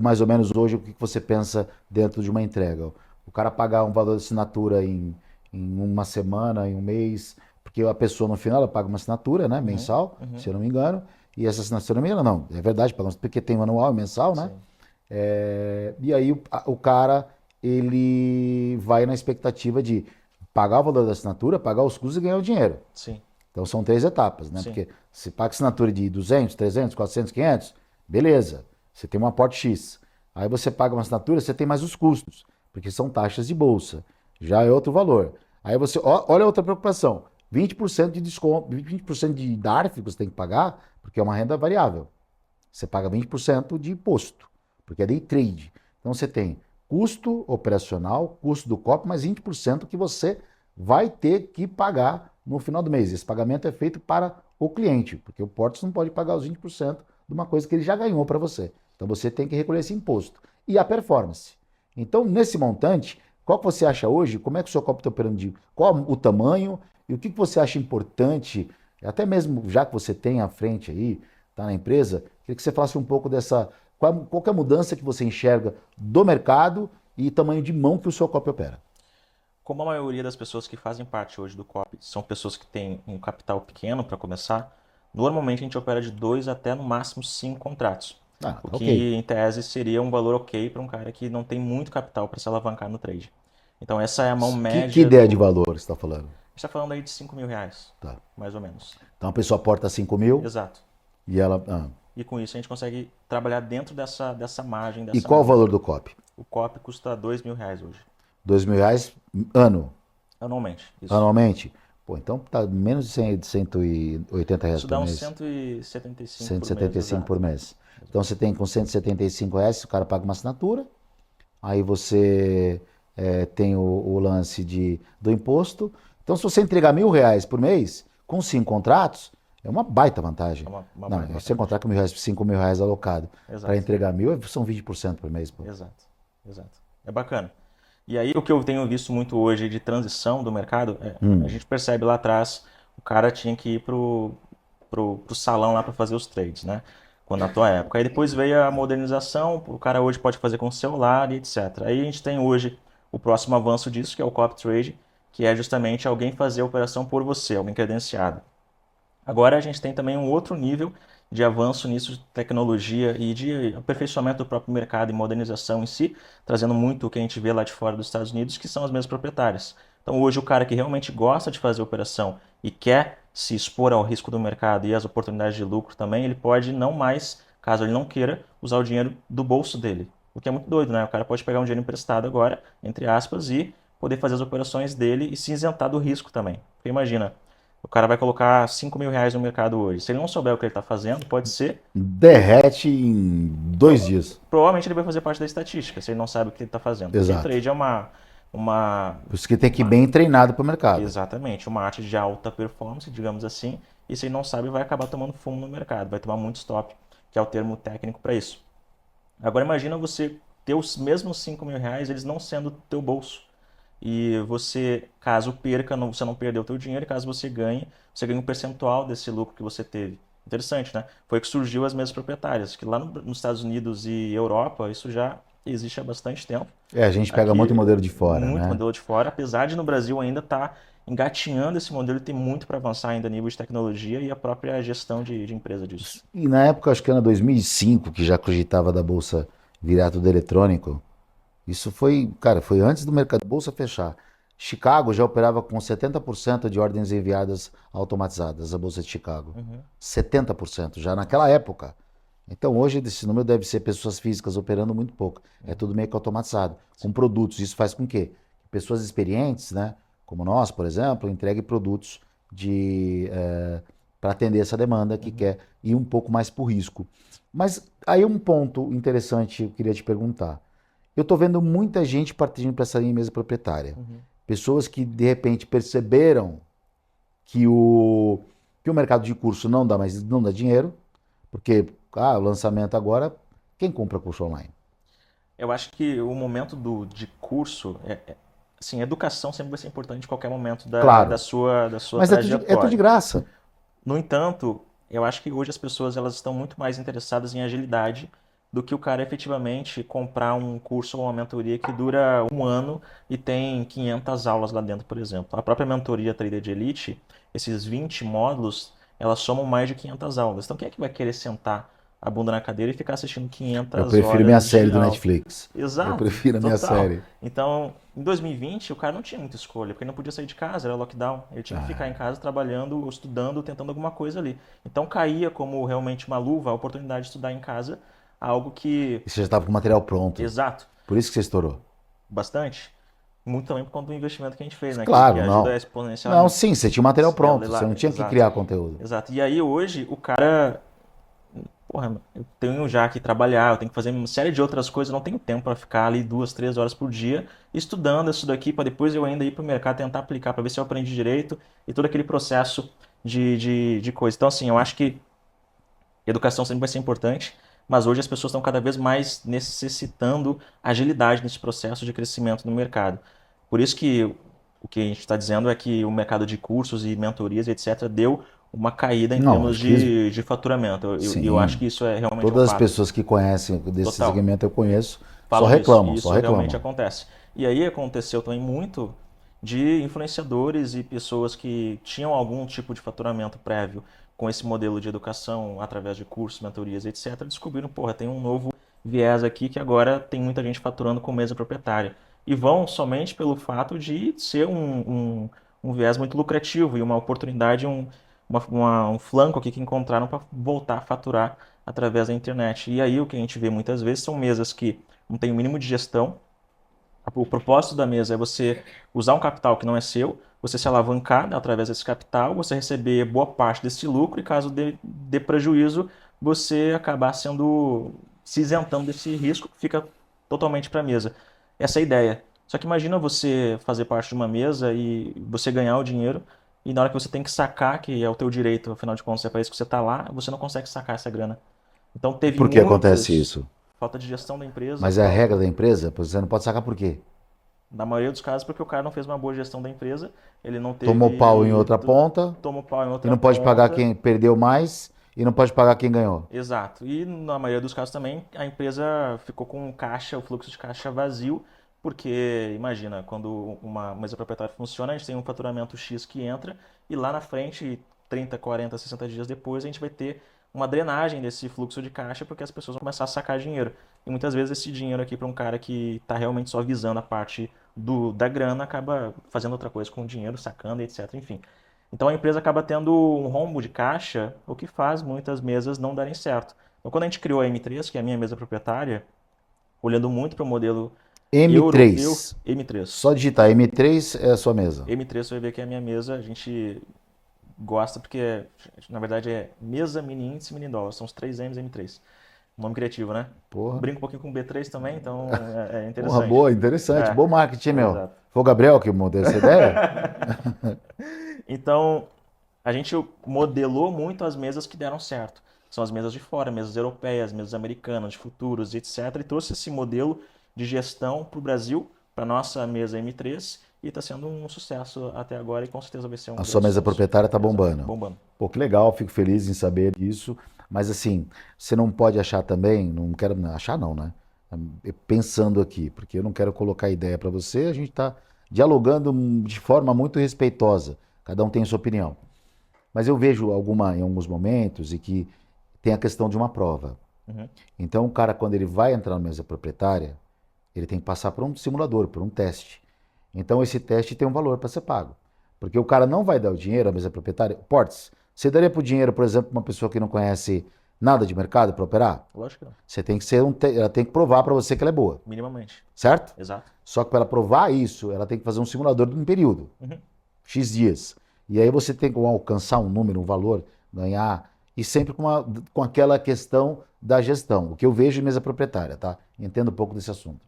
Speaker 1: mais ou menos hoje, o que você pensa dentro de uma entrega? O cara pagar um valor de assinatura em uma semana, em um mês, porque a pessoa no final ela paga uma assinatura, né, mensal, se eu não me engano, e essa assinatura não, é verdade, porque tem manual mensal, né?
Speaker 2: Sim.
Speaker 1: E aí o cara, ele vai na expectativa de pagar o valor da assinatura, pagar os custos e ganhar o dinheiro.
Speaker 2: Sim.
Speaker 1: Então são 3 etapas, né?
Speaker 2: Sim.
Speaker 1: Porque se paga assinatura de 200, 300, 400, 500, beleza, você tem um aporte X. Aí você paga uma assinatura, você tem mais os custos, porque são taxas de bolsa, já é outro valor. Aí você, olha outra preocupação, 20% de desconto, 20% de DARF que você tem que pagar, porque é uma renda variável. Você paga 20% de imposto, porque é day trade. Então você tem custo operacional, custo do COP, mais 20% que você vai ter que pagar no final do mês. Esse pagamento é feito para o cliente, porque o Portos não pode pagar os 20% de uma coisa que ele já ganhou para você. Então você tem que recolher esse imposto. E a performance. Então, nesse montante, qual que você acha hoje? Como é que o seu COP está operando? Qual o tamanho? E o que você acha importante, até mesmo já que você tem à frente aí, tá na empresa, queria que você falasse um pouco dessa... Qual que é a mudança que você enxerga do mercado e tamanho de mão que o seu COP opera?
Speaker 2: como a maioria das pessoas que fazem parte hoje do COP são pessoas que têm um capital pequeno para começar, normalmente a gente opera de 2 até no máximo 5 contratos. O
Speaker 1: Ok.
Speaker 2: que em tese seria um valor ok para um cara que não tem muito capital para se alavancar no trade. Então essa é a mão
Speaker 1: Que
Speaker 2: média
Speaker 1: ideia de
Speaker 2: do...
Speaker 1: valor você está falando?
Speaker 2: A gente está falando aí de 5 mil reais,
Speaker 1: Tá.
Speaker 2: mais ou menos.
Speaker 1: Então a pessoa aporta 5 mil
Speaker 2: Exato.
Speaker 1: e ela.
Speaker 2: E com isso a gente consegue trabalhar dentro dessa margem,
Speaker 1: E
Speaker 2: dessa
Speaker 1: qual o
Speaker 2: mão.
Speaker 1: valor do COP?
Speaker 2: O COP custa 2 mil reais hoje,
Speaker 1: 2 mil reais ano,
Speaker 2: anualmente. Isso.
Speaker 1: anualmente? Pô, então tá menos de 180 reais
Speaker 2: Isso
Speaker 1: por
Speaker 2: dá uns
Speaker 1: mês.
Speaker 2: 175 por mês,
Speaker 1: 175 por
Speaker 2: exato.
Speaker 1: mês. Então você tem com 175 reais, o cara paga uma assinatura, aí você tem o lance do imposto. Então se você entregar 1.000 reais por mês, com 5 contratos, é uma baita vantagem.
Speaker 2: É uma
Speaker 1: Não,
Speaker 2: baita
Speaker 1: você
Speaker 2: vantagem.
Speaker 1: contratar com 1.000 reais, 5 mil reais alocado
Speaker 2: Exato.
Speaker 1: para entregar 1.000, são 20% por mês. Pô.
Speaker 2: Exato, exato. É bacana. E aí o que eu tenho visto muito hoje de transição do mercado, a gente percebe lá atrás, o cara tinha que ir pro salão lá para fazer os trades, né? Quando na tua época. Aí depois veio a modernização, o cara hoje pode fazer com o celular e etc. Aí a gente tem hoje o próximo avanço disso, que é o copy trade, que é justamente alguém fazer a operação por você, alguém credenciado. Agora a gente tem também um outro nível de avanço nisso de tecnologia e de aperfeiçoamento do próprio mercado e modernização em si, trazendo muito o que a gente vê lá de fora dos Estados Unidos, que são as mesmas proprietárias. Então hoje o cara que realmente gosta de fazer operação e quer se expor ao risco do mercado e às oportunidades de lucro também, ele pode não mais, caso ele não queira, usar o dinheiro do bolso dele. O que é muito doido, né? O cara pode pegar um dinheiro emprestado agora, entre aspas, e poder fazer as operações dele e se isentar do risco também. Porque imagina, o cara vai colocar 5 mil reais no mercado hoje. Se ele não souber o que ele está fazendo, pode ser.
Speaker 1: Derrete em 2 dias.
Speaker 2: Provavelmente ele vai fazer parte da estatística, se ele não sabe o que ele está fazendo. Porque
Speaker 1: Exato.
Speaker 2: trade é uma.
Speaker 1: Por isso que tem que ir bem treinado para o mercado.
Speaker 2: Exatamente, uma arte de alta performance, digamos assim. E se ele não sabe, vai acabar tomando fumo no mercado, vai tomar muito stop, que é o termo técnico para isso. Agora imagina você ter os mesmos 5 mil reais, eles não sendo do teu bolso. E você, caso perca, você não perdeu o teu dinheiro, e caso você ganhe um percentual desse lucro que você teve. Interessante, né? Foi que surgiu as mesas proprietárias, que lá nos Estados Unidos e Europa isso já existe há bastante tempo.
Speaker 1: A gente pega
Speaker 2: Aqui,
Speaker 1: muito modelo de fora,
Speaker 2: muito
Speaker 1: né?
Speaker 2: modelo de fora, apesar de no Brasil ainda estar engatinhando esse modelo e tem muito para avançar ainda a nível de tecnologia e a própria gestão de empresa disso.
Speaker 1: E na época, acho que era 2005, que já cogitava da Bolsa virar tudo eletrônico. Isso foi, cara, foi antes do mercado Bolsa fechar. Chicago já operava com 70% de ordens enviadas automatizadas, a Bolsa de Chicago. 70%, já naquela época. Então hoje esse número deve ser pessoas físicas operando muito pouco. É tudo meio que automatizado, com produtos. Isso faz com que pessoas experientes, né, como nós, por exemplo, entreguem produtos para atender essa demanda que quer ir um pouco mais por risco. Mas aí um ponto interessante eu queria te perguntar. Eu estou vendo muita gente partindo para essa linha mesa proprietária. Pessoas que de repente perceberam que o mercado de curso não dá dinheiro, porque o lançamento agora, quem compra curso online?
Speaker 2: Eu acho que o momento de curso, assim, educação sempre vai ser importante em qualquer momento
Speaker 1: Claro.
Speaker 2: da sua
Speaker 1: Mas é tudo de
Speaker 2: trajetória.
Speaker 1: graça.
Speaker 2: No entanto, eu acho que hoje as pessoas elas estão muito mais interessadas em agilidade do que o cara efetivamente comprar um curso ou uma mentoria que dura um ano e tem 500 aulas lá dentro, por exemplo. A própria mentoria Trader de Elite, esses 20 módulos, elas somam mais de 500 aulas. Então quem é que vai querer sentar a bunda na cadeira e ficar assistindo 500
Speaker 1: Eu
Speaker 2: horas
Speaker 1: prefiro minha
Speaker 2: de
Speaker 1: série do
Speaker 2: aula?
Speaker 1: Netflix.
Speaker 2: Exato,
Speaker 1: Eu prefiro a minha
Speaker 2: total.
Speaker 1: série.
Speaker 2: Então, em 2020, o cara não tinha muita escolha, porque ele não podia sair de casa, era lockdown. Ele tinha que ficar em casa trabalhando, ou estudando, tentando alguma coisa ali. Então, caía como realmente uma luva a oportunidade de estudar em casa, algo que...
Speaker 1: E você já estava com o material pronto.
Speaker 2: Exato,
Speaker 1: Por isso que você estourou.
Speaker 2: bastante. Muito também por conta do investimento que a gente fez, né?
Speaker 1: Claro,
Speaker 2: que
Speaker 1: não.
Speaker 2: ajuda exponencialmente.
Speaker 1: Não, sim, você tinha o material pronto.
Speaker 2: Ela-
Speaker 1: Você não tinha que
Speaker 2: exato.
Speaker 1: criar conteúdo.
Speaker 2: Exato. E aí, hoje, o cara... Porra, eu tenho já que trabalhar, eu tenho que fazer uma série de outras coisas, eu não tenho tempo para ficar ali 2, 3 horas por dia estudando isso daqui para depois eu ainda ir para o mercado tentar aplicar para ver se eu aprendi direito e todo aquele processo de coisa. Então, assim, eu acho que educação sempre vai ser importante, mas hoje as pessoas estão cada vez mais necessitando agilidade nesse processo de crescimento no mercado. Por isso que o que a gente está dizendo é que o mercado de cursos e mentorias, etc., deu uma caída em
Speaker 1: Não,
Speaker 2: termos
Speaker 1: acho que
Speaker 2: de faturamento. Eu
Speaker 1: sim.
Speaker 2: acho que isso é realmente um
Speaker 1: Todas as
Speaker 2: fato.
Speaker 1: pessoas que conhecem desse
Speaker 2: Total.
Speaker 1: segmento eu conheço,
Speaker 2: Falam
Speaker 1: só reclamam,
Speaker 2: isso
Speaker 1: só
Speaker 2: realmente
Speaker 1: reclamam.
Speaker 2: acontece. E aí aconteceu também muito de influenciadores e pessoas que tinham algum tipo de faturamento prévio com esse modelo de educação através de cursos, mentorias, etc., descobriram, porra, tem um novo viés aqui que agora tem muita gente faturando com mesa proprietária. E vão somente pelo fato de ser um viés muito lucrativo e uma oportunidade, um flanco aqui que encontraram para voltar a faturar através da internet. E aí o que a gente vê muitas vezes são mesas que não têm o mínimo de gestão. O propósito da mesa é você usar um capital que não é seu, você se alavancar, né, através desse capital, você receber boa parte desse lucro e caso dê prejuízo, você acabar se isentando desse risco que fica totalmente para a mesa. Essa é a ideia. Só que imagina você fazer parte de uma mesa e você ganhar o dinheiro e na hora que você tem que sacar, que é o teu direito, afinal de contas é para isso que você está lá, você não consegue sacar essa grana. Então
Speaker 1: E
Speaker 2: teve
Speaker 1: por que acontece
Speaker 2: muitas
Speaker 1: isso?
Speaker 2: falta de gestão da empresa,
Speaker 1: Mas é a regra da empresa? Você não pode sacar por quê?
Speaker 2: na maioria dos casos, porque o cara não fez uma boa gestão da empresa, ele não
Speaker 1: Tomou pau em
Speaker 2: teve.
Speaker 1: outra ponta
Speaker 2: Tomou pau em
Speaker 1: e
Speaker 2: outra
Speaker 1: não pode pagar
Speaker 2: ponta.
Speaker 1: quem perdeu mais e não pode pagar quem ganhou.
Speaker 2: Exato. E na maioria dos casos também, a empresa ficou com caixa, o fluxo de caixa vazio, porque imagina, quando uma mesa proprietária funciona, a gente tem um faturamento X que entra, e lá na frente, 30, 40, 60 dias depois, a gente vai ter uma drenagem desse fluxo de caixa, porque as pessoas vão começar a sacar dinheiro. E muitas vezes esse dinheiro aqui para um cara que está realmente só visando a parte da grana, acaba fazendo outra coisa com o dinheiro, sacando, etc. Enfim. Então a empresa acaba tendo um rombo de caixa, o que faz muitas mesas não darem certo. Então quando a gente criou a M3, que é a minha mesa proprietária, olhando muito para o modelo europeu,
Speaker 1: M3.
Speaker 2: M3.
Speaker 1: Só digitar M3 é a sua mesa.
Speaker 2: M3 você vai ver que é a minha mesa, a gente gosta porque, na verdade, é mesa mini índice mini dólar, são os 3 M's M3. Nome criativo, né?
Speaker 1: Porra.
Speaker 2: Brinco um pouquinho com B3 também, então é
Speaker 1: Porra,
Speaker 2: interessante.
Speaker 1: boa, interessante.
Speaker 2: É,
Speaker 1: Bom marketing, meu.
Speaker 2: exato.
Speaker 1: Foi o Gabriel que deu essa ideia?
Speaker 2: Então, a gente modelou muito as mesas que deram certo. São as mesas de fora, mesas europeias, mesas americanas, de futuros, etc. E trouxe esse modelo de gestão para o Brasil, para a nossa mesa M3, e está sendo um sucesso até agora e com certeza vai ser um
Speaker 1: A sua
Speaker 2: grande
Speaker 1: mesa
Speaker 2: sucesso.
Speaker 1: proprietária tá
Speaker 2: Exato,
Speaker 1: bombando.
Speaker 2: bombando.
Speaker 1: Pô, que legal, fico feliz em saber disso. Mas assim, você não pode achar também, não quero achar não, né? Pensando aqui, porque eu não quero colocar ideia para você, a gente está dialogando de forma muito respeitosa. Cada um tem a sua opinião. Mas eu vejo em alguns momentos e que tem a questão de uma prova.
Speaker 2: Uhum.
Speaker 1: Então o cara, quando ele vai entrar na mesa proprietária, ele tem que passar por um simulador, por um teste. Então esse teste tem um valor para ser pago. Porque o cara não vai dar o dinheiro à mesa proprietária. Portes, você daria por dinheiro, por exemplo, uma pessoa que não conhece nada de mercado para operar?
Speaker 2: Lógico que não.
Speaker 1: Você tem que ela tem que provar para você que ela é boa,
Speaker 2: Minimamente.
Speaker 1: certo?
Speaker 2: Exato.
Speaker 1: Só que para ela provar isso, ela tem que fazer um simulador de um período,
Speaker 2: Uhum.
Speaker 1: X dias. E aí você tem que alcançar um número, um valor, ganhar, e sempre com aquela questão da gestão. O que eu vejo em mesa proprietária, tá? Entendo um pouco desse assunto.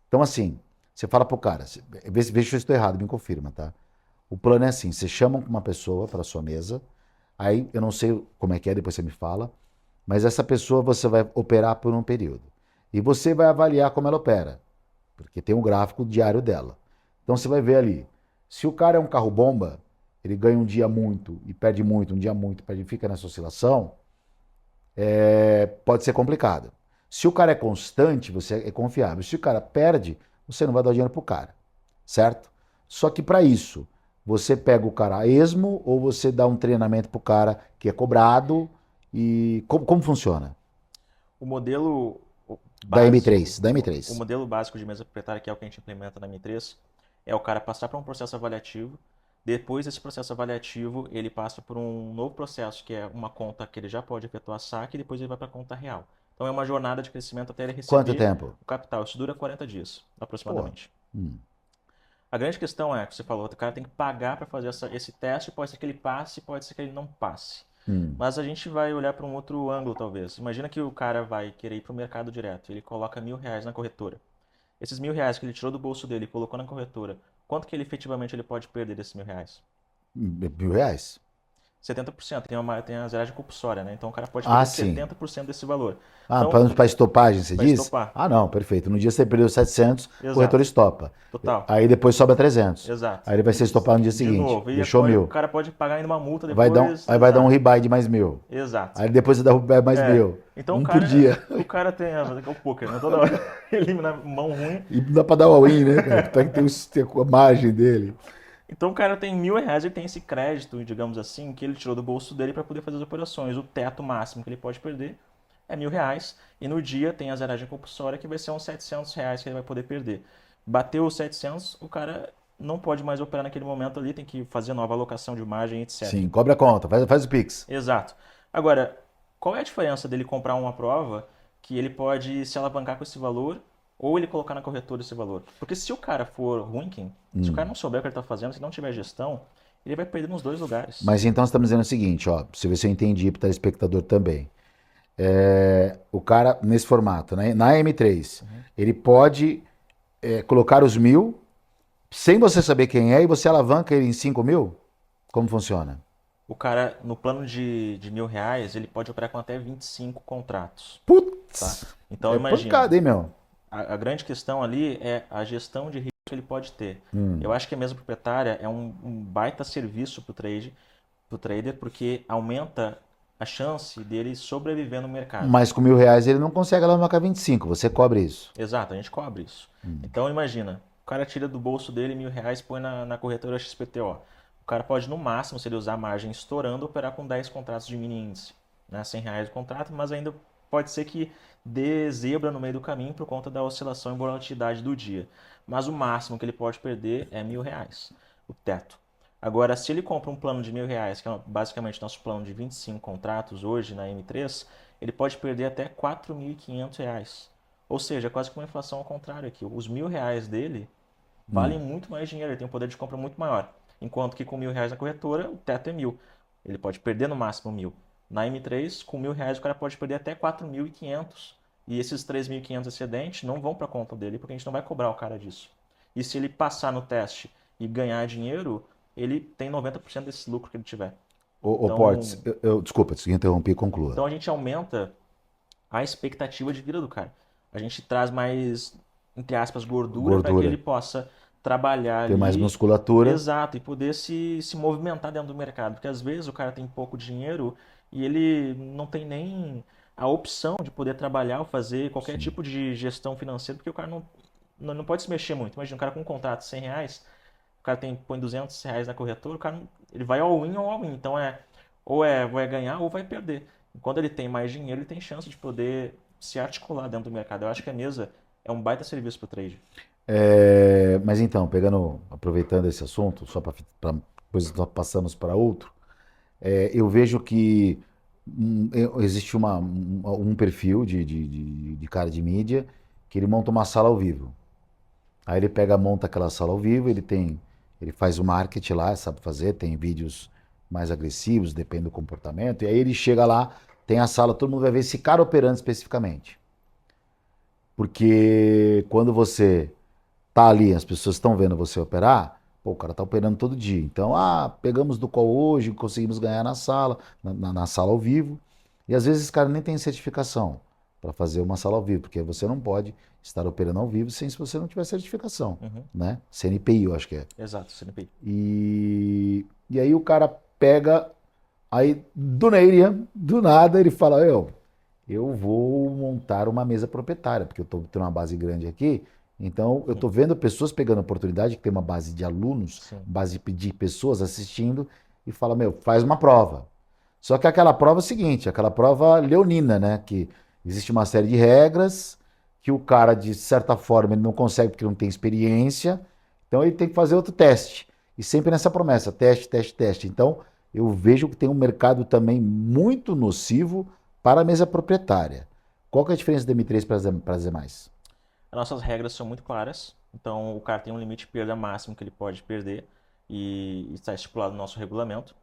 Speaker 1: Então, assim, você fala pro cara, vê se eu estou errado, me confirma, tá? O plano é assim, você chama uma pessoa para sua mesa, aí eu não sei como é que é, depois você me fala, mas essa pessoa você vai operar por um período. E você vai avaliar como ela opera, porque tem um gráfico diário dela. Então você vai ver ali, se o cara é um carro bomba, ele ganha um dia muito e perde muito, um dia muito, perde, fica nessa oscilação, pode ser complicado. Se o cara é constante, você é confiável. Se o cara perde, você não vai dar o dinheiro pro cara, certo? Só que para isso, você pega o cara a esmo ou você dá um treinamento pro cara que é cobrado e como funciona?
Speaker 2: O modelo
Speaker 1: Da
Speaker 2: básico,
Speaker 1: M3, da
Speaker 2: o
Speaker 1: M3.
Speaker 2: modelo básico de mesa proprietária, que é o que a gente implementa na M3, é o cara passar por um processo avaliativo. Depois desse processo avaliativo, ele passa por um novo processo, que é uma conta que ele já pode efetuar saque, e depois ele vai para a conta real. Então é uma jornada de crescimento até ele
Speaker 1: Quanto
Speaker 2: receber
Speaker 1: tempo?
Speaker 2: o capital. Isso dura 40 dias,
Speaker 1: Pô,
Speaker 2: aproximadamente.
Speaker 1: hum,
Speaker 2: A grande questão é que você falou, o cara tem que pagar para fazer esse teste, pode ser que ele passe, pode ser que ele não passe.
Speaker 1: hum.
Speaker 2: Mas a gente vai olhar para um outro ângulo, talvez. Imagina que o cara vai querer ir para o mercado direto, ele coloca R$ 1.000 na corretora. Esses R$ 1.000 que ele tirou do bolso dele e colocou na corretora, quanto que ele efetivamente ele pode perder desses R$ 1.000?
Speaker 1: R$ 1.000?
Speaker 2: 70%. Tem a zeragem compulsória, né? Então o cara pode
Speaker 1: Ah,
Speaker 2: perder
Speaker 1: sim.
Speaker 2: 70% desse valor.
Speaker 1: Ah,
Speaker 2: Então,
Speaker 1: para estopagem, você
Speaker 2: vai
Speaker 1: diz?
Speaker 2: estopar.
Speaker 1: Ah, não, perfeito. No dia você perdeu 700, o corretor
Speaker 2: Exato.
Speaker 1: estopa.
Speaker 2: Total.
Speaker 1: Aí depois sobra 300.
Speaker 2: Exato.
Speaker 1: Aí ele vai ser estopado no dia
Speaker 2: De
Speaker 1: seguinte.
Speaker 2: novo.
Speaker 1: Deixou
Speaker 2: O
Speaker 1: 1.000.
Speaker 2: cara pode pagar ainda uma multa depois.
Speaker 1: Aí vai dar um
Speaker 2: Exato.
Speaker 1: rebuy de mais 1.000.
Speaker 2: Exato.
Speaker 1: Aí depois você dá mais
Speaker 2: É.
Speaker 1: 1.000.
Speaker 2: Então
Speaker 1: Um por dia.
Speaker 2: o cara tem o poker, né? Toda hora elimina mão ruim.
Speaker 1: E não dá pra dar all-in, né, cara? Tem que ter a margem dele.
Speaker 2: Então o cara tem R$ 1.000, ele tem esse crédito, digamos assim, que ele tirou do bolso dele para poder fazer as operações. O teto máximo que ele pode perder é R$ 1.000. E no dia tem a zeragem compulsória que vai ser uns R$ 700 que ele vai poder perder. Bateu os 700, o cara não pode mais operar naquele momento ali, tem que fazer nova alocação de margem, etc.
Speaker 1: Sim, cobre a conta, faz o Pix.
Speaker 2: Exato. Agora, qual é a diferença dele comprar uma prova que ele pode se alavancar com esse valor ou ele colocar na corretora esse valor? Porque se o cara for ruim, se o cara não souber o que ele está fazendo, se não tiver gestão, ele vai perder nos dois lugares.
Speaker 1: Mas então você está me dizendo o seguinte, ó, se você entendi para o telespectador também. O cara, nesse formato, né, na M3, ele pode colocar os 1.000 sem você saber quem é e você alavanca ele em 5.000? Como funciona?
Speaker 2: O cara, no plano de R$ 1.000, ele pode operar com até 25 contratos, tá?
Speaker 1: Putz,
Speaker 2: Então
Speaker 1: é
Speaker 2: imagina,
Speaker 1: pancada, hein, meu?
Speaker 2: a grande questão ali é a gestão de risco que ele pode ter. Eu acho que a mesa proprietária é um baita serviço para o trader, porque aumenta a chance dele sobreviver no mercado.
Speaker 1: Mas com R$ 1.000 ele não consegue alavancar 25, você cobre isso.
Speaker 2: Exato, a gente cobre isso. Então imagina, o cara tira do bolso dele R$ 1.000 e põe na corretora XPTO. O cara pode, no máximo, se ele usar a margem estourando, operar com 10 contratos de mini índice, né? R$ 100 o contrato, mas ainda pode ser que dê zebra no meio do caminho por conta da oscilação e volatilidade do dia. Mas o máximo que ele pode perder é R$ 1.000, o teto. Agora, se ele compra um plano de R$ 1.000, que é basicamente nosso plano de 25 contratos hoje na M3, ele pode perder até R$ 4.500. Ou seja, quase que uma inflação ao contrário aqui. Os R$ 1.000 dele valem muito mais dinheiro, ele tem um poder de compra muito maior. Enquanto que com R$ 1.000 na corretora, o teto é 1.000. Ele pode perder no máximo 1.000. Na M3, com R$ 1.000, o cara pode perder até 4.500. E esses 3.500 excedentes não vão para a conta dele, porque a gente não vai cobrar o cara disso. E se ele passar no teste e ganhar dinheiro, ele tem 90% desse lucro que ele tiver.
Speaker 1: Ô
Speaker 2: Então,
Speaker 1: Portes, desculpa, te interrompi, conclua.
Speaker 2: então a gente aumenta a expectativa de vida do cara. A gente traz mais, entre aspas, gordura para que
Speaker 1: Gordura.
Speaker 2: ele possa trabalhar
Speaker 1: Tem mais
Speaker 2: ali.
Speaker 1: musculatura.
Speaker 2: Exato, e poder se movimentar dentro do mercado. Porque às vezes o cara tem pouco dinheiro e ele não tem nem a opção de poder trabalhar ou fazer qualquer tipo de gestão financeira, porque o cara não pode se mexer muito. Imagina, um cara com um contrato de R$ 100, o cara põe R$ 200 na corretora, o cara ele vai all-in ou all-in. Então vai ganhar ou vai perder. Quando ele tem mais dinheiro, ele tem chance de poder se articular dentro do mercado. Eu acho que a mesa é um baita serviço para o trade.
Speaker 1: Mas então, aproveitando esse assunto, só para depois nós passamos para outro, eu vejo que existe um perfil de cara de mídia que ele monta uma sala ao vivo. Aí ele monta aquela sala ao vivo, ele faz o marketing lá, sabe fazer, tem vídeos mais agressivos, depende do comportamento, e aí ele chega lá, tem a sala, todo mundo vai ver esse cara operando especificamente. Porque quando você tá ali, as pessoas estão vendo você operar, pô, o cara tá operando todo dia. Então, pegamos do call hoje, conseguimos ganhar na sala, na sala ao vivo. E às vezes esse cara nem tem certificação para fazer uma sala ao vivo, porque você não pode estar operando ao vivo se você não tiver certificação, né? CNPI, eu acho que é.
Speaker 2: Exato, CNPI.
Speaker 1: E aí o cara pega, aí do nada, ele fala, eu vou montar uma mesa proprietária, porque eu estou tendo uma base grande aqui, então eu estou vendo pessoas pegando oportunidade, que tem uma base de alunos, base de pessoas assistindo, e fala, faz uma prova. Só que aquela prova é o seguinte, aquela prova leonina, né? Que existe uma série de regras, que o cara, de certa forma, ele não consegue porque não tem experiência, então ele tem que fazer outro teste. E sempre nessa promessa, teste, teste, teste. Então, eu vejo que tem um mercado também muito nocivo para a mesa proprietária. Qual que é a diferença da M3 para as demais?
Speaker 2: As nossas regras são muito claras, então o cara tem um limite de perda máximo que ele pode perder e está estipulado no nosso regulamento.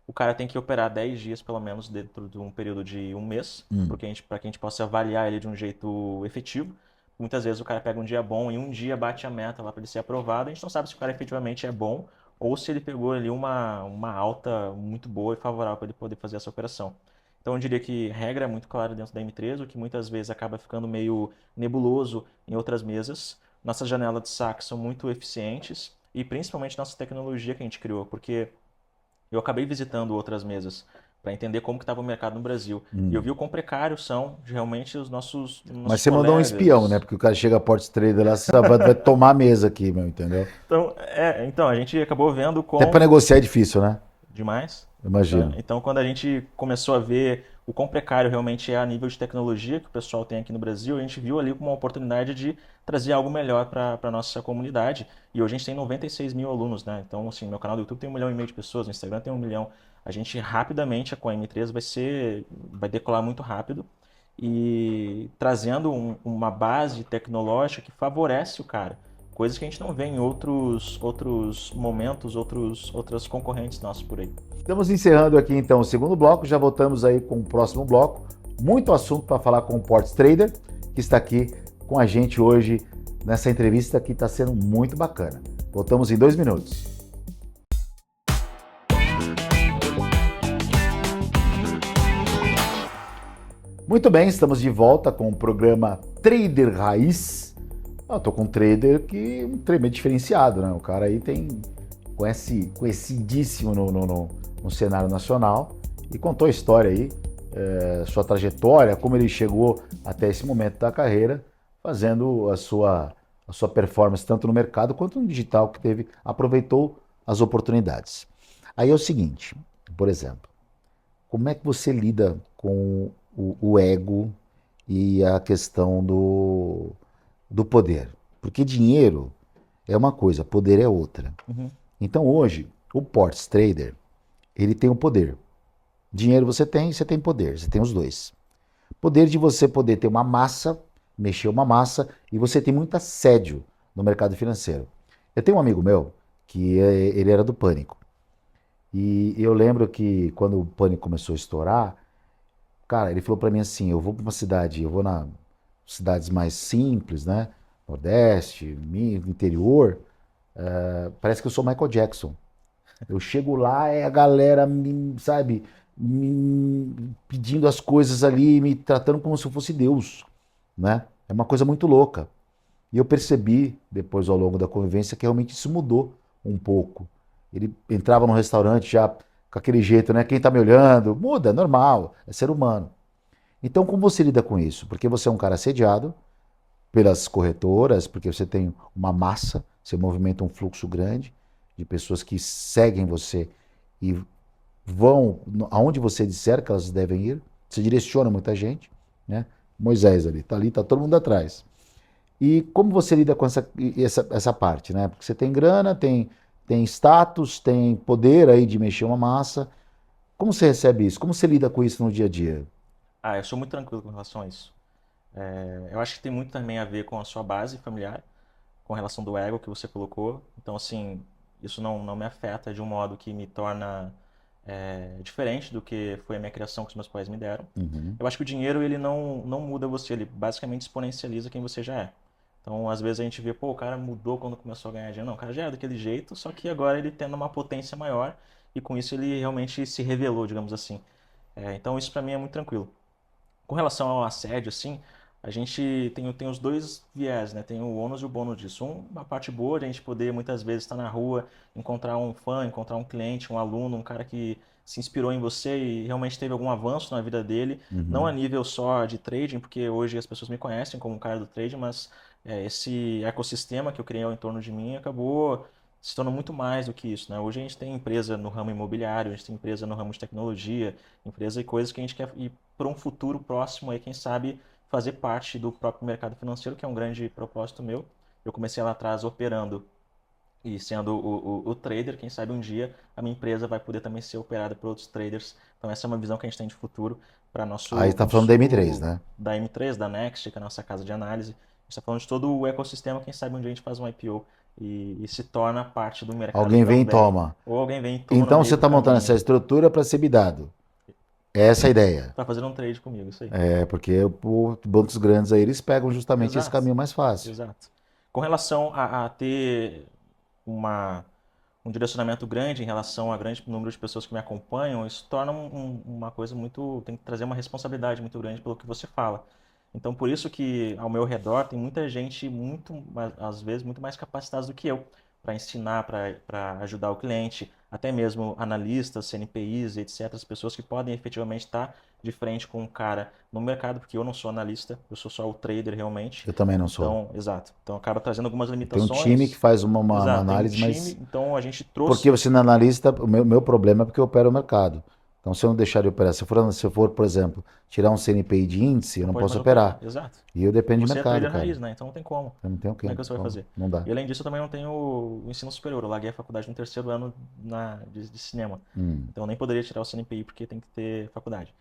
Speaker 2: O cara tem que operar 10 dias, pelo menos, dentro de um período de um mês, para que a gente possa avaliar ele de um jeito efetivo. Muitas vezes o cara pega um dia bom e um dia bate a meta lá para ele ser aprovado, a gente não sabe se o cara efetivamente é bom ou se ele pegou ali uma alta muito boa e favorável para ele poder fazer essa operação. Então eu diria que regra é muito clara dentro da M3, o que muitas vezes acaba ficando meio nebuloso em outras mesas. Nossas janelas de saque são muito eficientes e principalmente nossa tecnologia que a gente criou, porque eu acabei visitando outras mesas para entender como que estava o mercado no Brasil. E eu vi o quão precários são realmente os
Speaker 1: Mas
Speaker 2: nossos
Speaker 1: você mandou um espião, né?
Speaker 2: colegas.
Speaker 1: Porque o cara chega a Ports Trader lá, você vai tomar a mesa aqui, meu, entendeu?
Speaker 2: Então a gente acabou vendo
Speaker 1: Até para
Speaker 2: quão
Speaker 1: negociar é difícil, né?
Speaker 2: demais, né?
Speaker 1: Imagino.
Speaker 2: Então, quando a gente começou a ver o quão precário realmente é a nível de tecnologia que o pessoal tem aqui no Brasil, a gente viu ali como uma oportunidade de trazer algo melhor para a nossa comunidade. E hoje a gente tem 96 mil alunos, né? Então, assim, meu canal do YouTube tem 1,5 milhão de pessoas, no Instagram tem 1 milhão. A gente rapidamente, com a M3, vai decolar muito rápido e trazendo uma base tecnológica que favorece o cara. Coisas que a gente não vê em outros momentos, outras concorrentes nossos por aí.
Speaker 1: Estamos encerrando aqui então o segundo bloco, já voltamos aí com o próximo bloco. Muito assunto para falar com o Ports Trader, que está aqui com a gente hoje nessa entrevista que está sendo muito bacana. Voltamos em 2 minutos. Muito bem, estamos de volta com o programa Trader Raiz. Eu tô com um trader que um trader diferenciado, né? O cara aí conhecidíssimo no cenário nacional e contou a história aí, sua trajetória, como ele chegou até esse momento da carreira, fazendo a sua performance tanto no mercado quanto no digital, que aproveitou as oportunidades. Aí é o seguinte, por exemplo, como é que você lida com o ego e a questão do poder? Porque dinheiro é uma coisa, poder é outra.
Speaker 2: Uhum.
Speaker 1: Então hoje, o Ports Trader, ele tem o poder. Dinheiro você tem poder, você tem os dois. Poder de você poder ter uma massa, mexer uma massa, e você tem muito assédio no mercado financeiro. Eu tenho um amigo meu, que ele era do Pânico. E eu lembro que quando o Pânico começou a estourar, cara, ele falou pra mim assim, eu vou pra uma cidade, eu vou nas cidades mais simples, né? Nordeste, interior, parece que eu sou Michael Jackson. Eu chego lá, a galera, sabe, me pedindo as coisas ali, me tratando como se eu fosse Deus, né? É uma coisa muito louca. E eu percebi, depois ao longo da convivência, que realmente isso mudou um pouco. Ele entrava num restaurante já com aquele jeito, né? Quem tá me olhando? Muda, é normal, é ser humano. Então, como você lida com isso? Porque você é um cara assediado pelas corretoras, porque você tem uma massa, você movimenta um fluxo grande de pessoas que seguem você e vão aonde você disser que elas devem ir. Você direciona muita gente, né? Moisés ali, tá todo mundo atrás. E como você lida com essa parte, né? Porque você tem grana, tem status, tem poder aí de mexer uma massa. Como você recebe isso? Como você lida com isso no dia a dia?
Speaker 2: Ah, eu sou muito tranquilo com relação a isso. Eu acho que tem muito também a ver com a sua base familiar, com relação do ego que você colocou. Então, assim, isso não me afeta de um modo que me torna diferente do que foi a minha criação que os meus pais me deram.
Speaker 1: Uhum.
Speaker 2: Eu acho que o dinheiro, ele não muda você, ele basicamente exponencializa quem você já é. Então, às vezes a gente vê, pô, o cara mudou quando começou a ganhar dinheiro. Não, o cara já era daquele jeito, só que agora ele tendo uma potência maior e com isso ele realmente se revelou, digamos assim. Então, isso pra mim é muito tranquilo. Com relação ao assédio, assim, a gente tem os dois viés, né? Tem o ônus e o bônus disso. Uma parte boa de a gente poder muitas vezes estar na rua, encontrar um fã, encontrar um cliente, um aluno, um cara que se inspirou em você e realmente teve algum avanço na vida dele, não a
Speaker 1: Uhum.
Speaker 2: nível só de trading, porque hoje as pessoas me conhecem como um cara do trading, mas esse ecossistema que eu criei ao entorno de mim acabou se tornando muito mais do que isso, né? Hoje a gente tem empresa no ramo imobiliário, a gente tem empresa no ramo de tecnologia, empresa e coisas que a gente quer ir para um futuro próximo aí, quem sabe fazer parte do próprio mercado financeiro, que é um grande propósito meu. Eu comecei lá atrás operando e sendo o trader, quem sabe um dia a minha empresa vai poder também ser operada por outros traders. Então essa é uma visão que a gente tem de futuro para
Speaker 1: Aí
Speaker 2: nosso
Speaker 1: está falando da M3,
Speaker 2: nosso
Speaker 1: né?
Speaker 2: da M3, da Next, que é a nossa casa de análise. A gente está falando de todo o ecossistema, quem sabe um dia a gente faz um IPO e se torna parte do mercado
Speaker 1: Alguém vem e
Speaker 2: também.
Speaker 1: toma.
Speaker 2: Ou alguém vem e toma no
Speaker 1: Então você
Speaker 2: meio do
Speaker 1: está montando essa
Speaker 2: caminho
Speaker 1: estrutura para ser bidado. É essa a ideia.
Speaker 2: para fazer um trade comigo, isso aí.
Speaker 1: É, porque os bancos grandes aí, eles pegam justamente esse
Speaker 2: Exato,
Speaker 1: caminho mais fácil.
Speaker 2: exato. Com relação a ter uma, um direcionamento grande em relação a grande número de pessoas que me acompanham, isso torna uma coisa muito, tem que trazer uma responsabilidade muito grande pelo que você fala. Então, por isso que ao meu redor tem muita gente às vezes, muito mais capacitada do que eu para ensinar, para ajudar o cliente, até mesmo analistas, CNPIs, etc., as pessoas que podem efetivamente estar de frente com um cara no mercado, porque eu não sou analista, eu sou só o trader realmente.
Speaker 1: Eu também não sou.
Speaker 2: Então, exato. Então, acaba trazendo algumas
Speaker 1: Tem um time que
Speaker 2: limitações.
Speaker 1: faz uma
Speaker 2: Exato, tem um
Speaker 1: análise,
Speaker 2: time,
Speaker 1: mas
Speaker 2: então a gente
Speaker 1: porque
Speaker 2: trouxe.
Speaker 1: você não é analista, o meu problema é porque eu opero o mercado. Então, se eu não deixar de operar, se eu for, por exemplo, tirar um CNPI de índice, eu
Speaker 2: Não
Speaker 1: não
Speaker 2: pode
Speaker 1: posso
Speaker 2: mais operar,
Speaker 1: operar.
Speaker 2: exato.
Speaker 1: E eu
Speaker 2: E
Speaker 1: dependo de
Speaker 2: você é
Speaker 1: mercado,
Speaker 2: trader
Speaker 1: cara.
Speaker 2: raiz, né? Então não tem como.
Speaker 1: Eu não tenho
Speaker 2: Como é
Speaker 1: quem.
Speaker 2: que você vai fazer?
Speaker 1: Não dá.
Speaker 2: E além disso, eu também não tenho o ensino superior. Eu larguei a faculdade no terceiro ano de cinema. Então eu nem poderia tirar o CNPI porque tem que ter faculdade.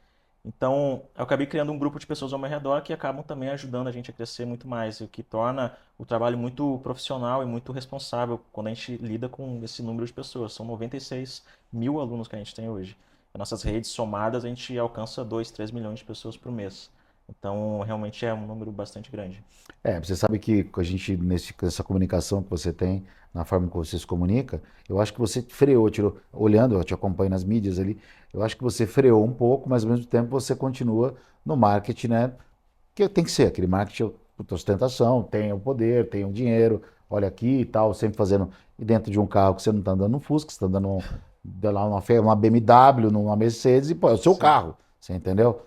Speaker 2: Então eu acabei criando um grupo de pessoas ao meu redor que acabam também ajudando a gente a crescer muito mais, o que torna o trabalho muito profissional e muito responsável quando a gente lida com esse número de pessoas. São 96 mil alunos que a gente tem hoje. As nossas redes somadas, a gente alcança 2, 3 milhões de pessoas por mês. Então, realmente é um número bastante grande.
Speaker 1: Você sabe que a gente, nessa comunicação que você tem, na forma como você se comunica, eu acho que você freou, tirou, olhando, eu te acompanho nas mídias ali, eu acho que você freou um pouco, mas ao mesmo tempo você continua no marketing, né? Que tem que ser aquele marketing de ostentação, tem o poder, tem o dinheiro, olha aqui e tal, sempre fazendo, e dentro de um carro que você não está andando no Fusca, você está andando lá uma BMW, numa Mercedes, e pô, é o seu
Speaker 2: Sim.
Speaker 1: carro, você entendeu?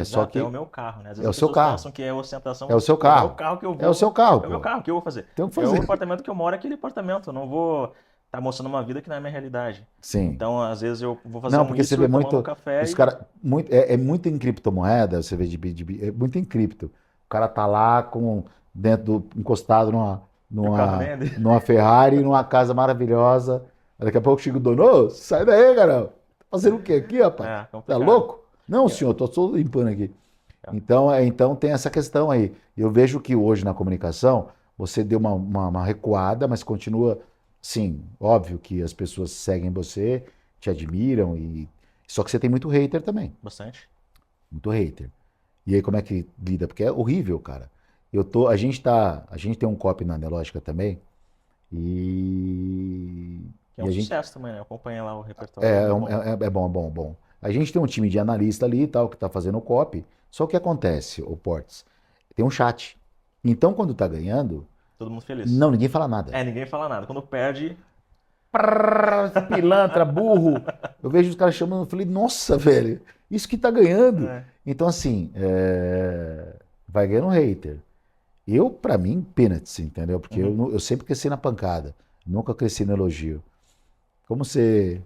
Speaker 1: Só
Speaker 2: Exato, é o
Speaker 1: que
Speaker 2: meu carro, né? Às
Speaker 1: é
Speaker 2: vezes
Speaker 1: o
Speaker 2: as
Speaker 1: seu
Speaker 2: pessoas
Speaker 1: carro,
Speaker 2: pensam que é ostentação,
Speaker 1: é o
Speaker 2: mas,
Speaker 1: seu
Speaker 2: pô, é o
Speaker 1: carro,
Speaker 2: carro que eu
Speaker 1: é o seu
Speaker 2: vou,
Speaker 1: carro,
Speaker 2: é o meu
Speaker 1: pô.
Speaker 2: carro, o que eu vou fazer?
Speaker 1: Tem o que
Speaker 2: É o
Speaker 1: fazer.
Speaker 2: apartamento que eu moro, é aquele apartamento, eu não vou estar mostrando uma vida que não é minha realidade.
Speaker 1: Sim.
Speaker 2: Então, às vezes eu vou fazer
Speaker 1: Não,
Speaker 2: um
Speaker 1: porque você
Speaker 2: isso
Speaker 1: vê
Speaker 2: e tomando um
Speaker 1: muito,
Speaker 2: café
Speaker 1: os
Speaker 2: e
Speaker 1: cara, muito, é muito em criptomoeda, você vê é muito em cripto. O cara tá lá encostado
Speaker 2: o carro
Speaker 1: numa,
Speaker 2: vende.
Speaker 1: numa Ferrari, numa casa maravilhosa. Daqui a pouco chega o dono, ô, sai daí, cara. Tá fazendo o que aqui, rapaz?
Speaker 2: É,
Speaker 1: Tá
Speaker 2: complicado.
Speaker 1: louco? Não,
Speaker 2: É,
Speaker 1: senhor, tô só limpando aqui.
Speaker 2: é,
Speaker 1: Então tem essa questão aí. Eu vejo que hoje na comunicação você deu uma recuada, mas continua, sim, óbvio que as pessoas seguem você, te admiram, só que você tem muito hater também,
Speaker 2: bastante.
Speaker 1: muito hater. E aí como é que lida? Porque é horrível, cara. A gente tem um copy na Nelogica também, e,
Speaker 2: Que é
Speaker 1: e
Speaker 2: um
Speaker 1: a gente,
Speaker 2: sucesso também, né? Acompanha lá o repertório, é
Speaker 1: é,
Speaker 2: muito
Speaker 1: é,
Speaker 2: bom.
Speaker 1: é bom, é bom, é bom. A gente tem um time de analista ali e tal, que tá fazendo o copy, só que acontece, o Portes, tem um chat. Então, quando tá ganhando,
Speaker 2: Todo mundo feliz.
Speaker 1: não, ninguém fala nada.
Speaker 2: É, ninguém fala nada. Quando perde,
Speaker 1: Esse pilantra, burro. Eu vejo os caras chamando, eu falei, nossa, velho, isso que tá ganhando.
Speaker 2: é,
Speaker 1: Então, assim, vai ganhando hater. Eu, pra mim, peanuts, entendeu? Porque eu,
Speaker 2: uhum.
Speaker 1: eu sempre cresci na pancada, nunca cresci no elogio. Como você.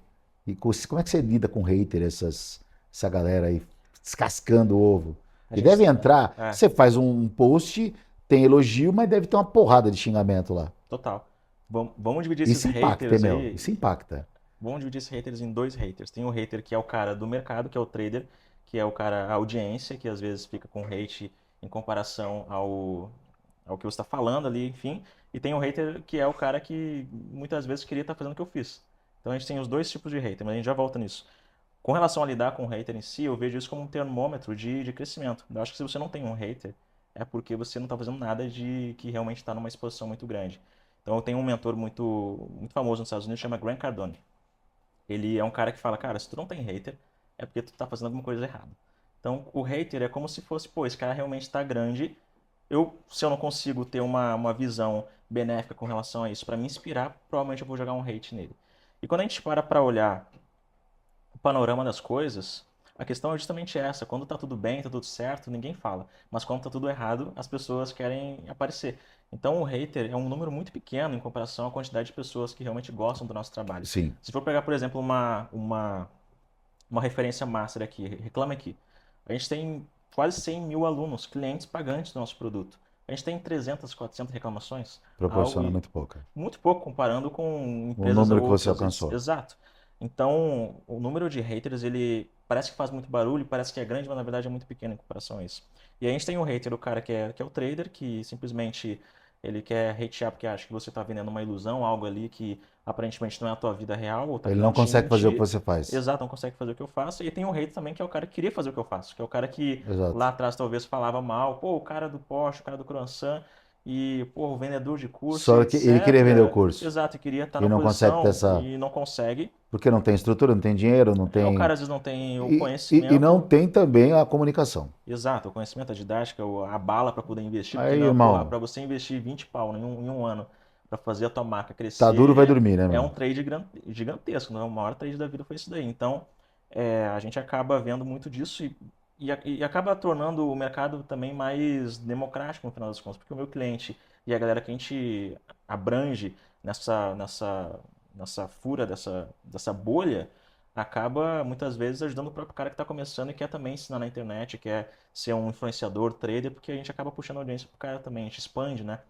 Speaker 1: Como é que você lida com hater, essa galera aí descascando o ovo?
Speaker 2: A
Speaker 1: Que deve
Speaker 2: gente,
Speaker 1: entrar,
Speaker 2: é,
Speaker 1: você faz um post, tem elogio, mas deve ter uma porrada de xingamento lá.
Speaker 2: total. Vamos dividir esses
Speaker 1: Isso impacta, hein,
Speaker 2: haters
Speaker 1: meu?
Speaker 2: aí.
Speaker 1: Isso impacta.
Speaker 2: Vamos dividir esses haters em dois haters. Tem o hater que é o cara do mercado, que é o trader, que é o cara, a audiência, que às vezes fica com hate em comparação ao que você está falando ali, enfim. E tem o hater que é o cara que muitas vezes queria estar fazendo o que eu fiz. Então a gente tem os dois tipos de hater, mas a gente já volta nisso. Com relação a lidar com o hater em si, eu vejo isso como um termômetro de crescimento. Eu acho que se você não tem um hater, é porque você não está fazendo nada de que realmente está numa exposição muito grande. Então eu tenho um mentor muito famoso nos Estados Unidos, chama Grant Cardone. Ele é um cara que fala, cara, se tu não tem hater, é porque tu tá fazendo alguma coisa errada. Então, o hater é como se fosse, pô, esse cara realmente tá grande. Se eu não consigo ter uma visão benéfica com relação a isso para me inspirar, provavelmente eu vou jogar um hate nele. E quando a gente para olhar o panorama das coisas, a questão é justamente essa. Quando tá tudo bem, tá tudo certo, ninguém fala. Mas quando tá tudo errado, as pessoas querem aparecer. Então o hater é um número muito pequeno em comparação à quantidade de pessoas que realmente gostam do nosso trabalho.
Speaker 1: Sim.
Speaker 2: Se for pegar, por exemplo, uma referência master aqui, Reclame Aqui. A gente tem quase 100 mil alunos, clientes pagantes do nosso produto. A gente tem 300, 400 reclamações. Algo,
Speaker 1: Proporciona muito pouca.
Speaker 2: muito pouco comparando com
Speaker 1: O
Speaker 2: empresas
Speaker 1: número que você
Speaker 2: outras.
Speaker 1: alcançou.
Speaker 2: Exato. Então, o número de haters, ele parece que faz muito barulho, parece que é grande, mas na verdade é muito pequeno em comparação a isso. E a gente tem o hater, o cara que é o trader, que simplesmente ele quer hatear porque acha que você está vendendo uma ilusão, algo ali que aparentemente não é a tua vida real, ou está
Speaker 1: Ele não
Speaker 2: querendo te
Speaker 1: consegue fazer o que
Speaker 2: mentir.
Speaker 1: você faz.
Speaker 2: Exato, não consegue fazer o que eu faço. E tem o hater também, que é o cara que queria fazer o que eu faço, que é o cara que
Speaker 1: Exato.
Speaker 2: lá atrás talvez falava mal, pô, o cara do Porsche, o cara do croissant. e, pô, o vendedor de curso,
Speaker 1: Só que ele queria vender o curso.
Speaker 2: Exato, queria estar
Speaker 1: E
Speaker 2: na
Speaker 1: não consegue ter
Speaker 2: posição
Speaker 1: essa...
Speaker 2: e não consegue.
Speaker 1: Porque não tem estrutura, não tem dinheiro, não
Speaker 2: O
Speaker 1: tem...
Speaker 2: cara às vezes não tem o
Speaker 1: E não
Speaker 2: conhecimento.
Speaker 1: tem também a comunicação.
Speaker 2: Exato, o conhecimento, a didática, a bala para poder investir, porque
Speaker 1: Aí,
Speaker 2: não, porra,
Speaker 1: irmão,
Speaker 2: para você investir 20 pau em um ano para fazer a tua marca
Speaker 1: tá duro, vai
Speaker 2: crescer,
Speaker 1: dormir, né,
Speaker 2: é um
Speaker 1: meu?
Speaker 2: trade gigantesco, não é? O maior trade da vida foi isso daí. Então, a gente acaba vendo muito disso e acaba tornando o mercado também mais democrático no final das contas, porque o meu cliente e a galera que a gente abrange nessa fura dessa bolha acaba muitas vezes ajudando o próprio cara que está começando e quer também ensinar na internet, quer ser um influenciador, trader, porque a gente acaba puxando audiência pro cara também, a gente expande, né?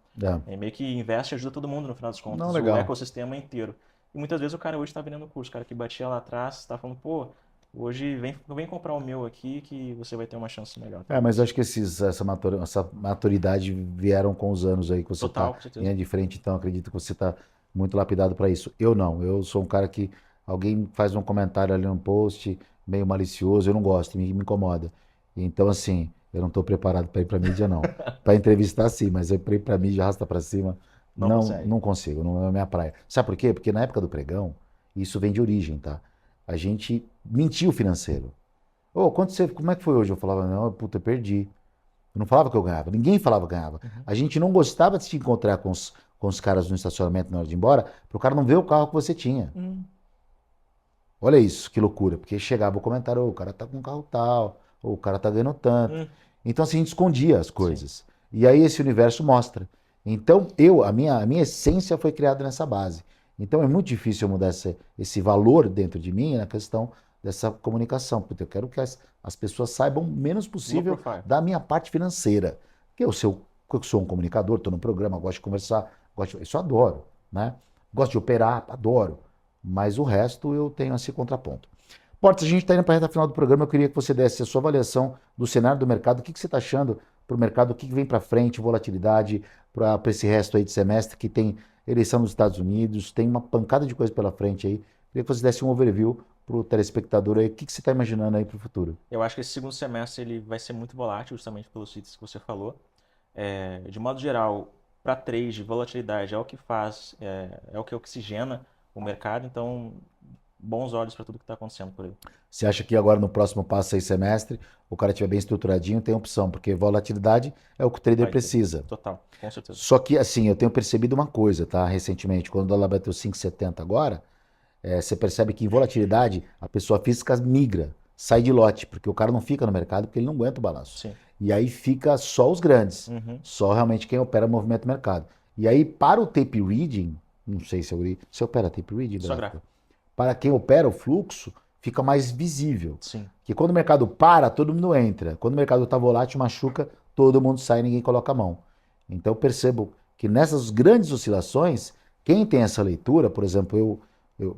Speaker 1: É.
Speaker 2: Meio que investe e ajuda todo mundo no final das
Speaker 1: Não,
Speaker 2: contas, o
Speaker 1: legal.
Speaker 2: ecossistema inteiro. E muitas vezes o cara hoje está vendendo curso, o cara que batia lá atrás está falando, pô, hoje vem comprar o meu aqui que você vai ter uma chance melhor,
Speaker 1: É, mas
Speaker 2: talvez.
Speaker 1: acho que essa maturidade vieram com os anos aí que você está
Speaker 2: Total, com
Speaker 1: em
Speaker 2: certeza.
Speaker 1: linha de frente, então acredito que você está muito lapidado para isso. Eu não, eu sou um cara que alguém faz um comentário ali no post meio malicioso, eu não gosto, me incomoda. Então, assim, eu não estou preparado para ir para mídia, não. Para entrevistar, sim, mas eu para ir para mídia, arrasta para cima,
Speaker 2: Não consegue.
Speaker 1: não consigo, não é a minha praia. Sabe por quê? Porque na época do pregão, isso vem de origem, tá? A gente mentiu o financeiro. Ô, como é que foi hoje? Eu falava, não, puta, eu perdi. Eu não falava que eu ganhava, ninguém falava que ganhava.
Speaker 2: Uhum.
Speaker 1: A gente não gostava de se encontrar com os caras no estacionamento na hora de ir embora, para o cara não ver o carro que você tinha. Olha isso, que loucura. Porque chegava o comentário, ô, o cara tá com um carro tal, ou o cara tá ganhando tanto.
Speaker 2: Hum,
Speaker 1: Então, assim, a gente escondia as
Speaker 2: sim.
Speaker 1: coisas. E aí esse universo mostra. Então, a minha essência foi criada nessa base. Então, é muito difícil eu mudar esse valor dentro de mim na questão dessa comunicação. Porque eu quero que as pessoas saibam o menos
Speaker 2: Low
Speaker 1: possível
Speaker 2: profile.
Speaker 1: da minha parte financeira. Porque eu sou um comunicador, estou no programa, gosto de conversar, isso eu adoro, né? Gosto de operar, adoro. Mas o resto eu tenho esse contraponto. Portas, a gente está indo para a reta final do programa. Eu queria que você desse a sua avaliação do cenário do mercado. O que você está achando para o mercado? O que vem para frente, volatilidade, para esse resto aí de semestre que tem eleição nos Estados Unidos, tem uma pancada de coisa pela frente aí. Queria que você desse um overview para o telespectador aí. O que você está imaginando aí para o futuro?
Speaker 2: Eu acho que esse segundo semestre ele vai ser muito volátil, justamente pelos itens que você falou. De modo geral, para trade, volatilidade é o que faz, é o que oxigena o mercado, então bons olhos para tudo que está acontecendo por aí.
Speaker 1: Você acha que agora no próximo passo aí semestre, o cara estiver bem estruturadinho, tem opção, porque volatilidade é o que o trader
Speaker 2: Vai ter.
Speaker 1: precisa.
Speaker 2: Total, com certeza.
Speaker 1: Só que, assim, eu tenho percebido uma coisa, tá? Recentemente, quando o dólar bateu 5,70 agora, você percebe que em volatilidade a pessoa física migra, sai de lote, porque o cara não fica no mercado porque ele não aguenta o balanço.
Speaker 2: Sim.
Speaker 1: E aí fica só os grandes,
Speaker 2: Uhum.
Speaker 1: só realmente quem opera o movimento do mercado. E aí, para o tape reading, não sei se você opera tape reading,
Speaker 2: Só
Speaker 1: gráfico?
Speaker 2: gráfico.
Speaker 1: Para quem opera o fluxo, fica mais visível.
Speaker 2: Sim.
Speaker 1: Que quando o mercado para, todo mundo entra. Quando o mercado está volátil, machuca, todo mundo sai e ninguém coloca a mão. Então eu percebo que nessas grandes oscilações, quem tem essa leitura, por exemplo, eu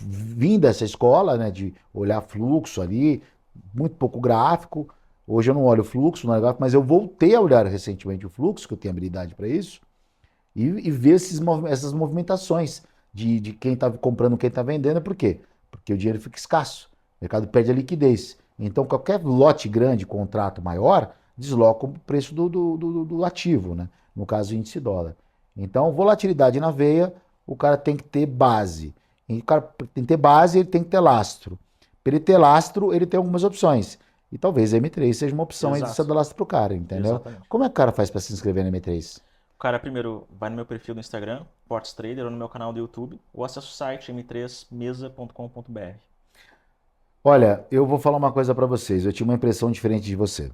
Speaker 1: vim dessa escola, né, de olhar fluxo ali, muito pouco gráfico. Hoje eu não olho fluxo, não olho gráfico, mas eu voltei a olhar recentemente o fluxo, que eu tenho habilidade para isso, e ver essas movimentações de quem está comprando, quem está vendendo. Por quê? Porque o dinheiro fica escasso, o mercado perde a liquidez. Então, qualquer lote grande, contrato maior, desloca o preço do ativo, né? No caso, o índice dólar. Então, volatilidade na veia, o cara tem que ter base. E o cara tem que ter base, ele tem que ter lastro. Para ele ter lastro, ele tem algumas opções. E talvez a M3 seja uma opção aí de você dar lastro pro cara, entendeu?
Speaker 2: Exatamente.
Speaker 1: Como é que o cara faz para se inscrever na M3?
Speaker 2: O cara primeiro vai no meu perfil do Instagram, Ports Trader, ou no meu canal do YouTube, ou acessa o site m3mesa.com.br.
Speaker 1: Olha, eu vou falar uma coisa para vocês. Eu tinha uma impressão diferente de você.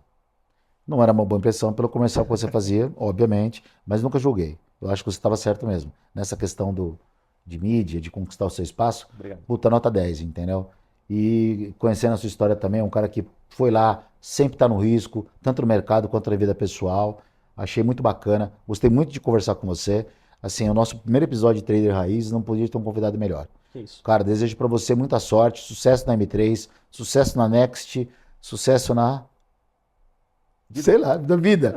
Speaker 1: Não era uma boa impressão pelo comercial que você fazia, obviamente, mas nunca julguei. Eu acho que você estava certo mesmo. Nessa questão de mídia, de conquistar o seu espaço,
Speaker 2: Obrigado.
Speaker 1: puta nota 10, entendeu? E conhecendo a sua história também, é um cara que foi lá, sempre está no risco, tanto no mercado quanto na vida pessoal. Achei muito bacana. Gostei muito de conversar com você. Assim, o nosso primeiro episódio de Trader Raiz, não podia ter um convidado melhor.
Speaker 2: Que isso.
Speaker 1: Cara, desejo para você muita sorte, sucesso na M3, sucesso na Next, sucesso na... Sei lá, da vida.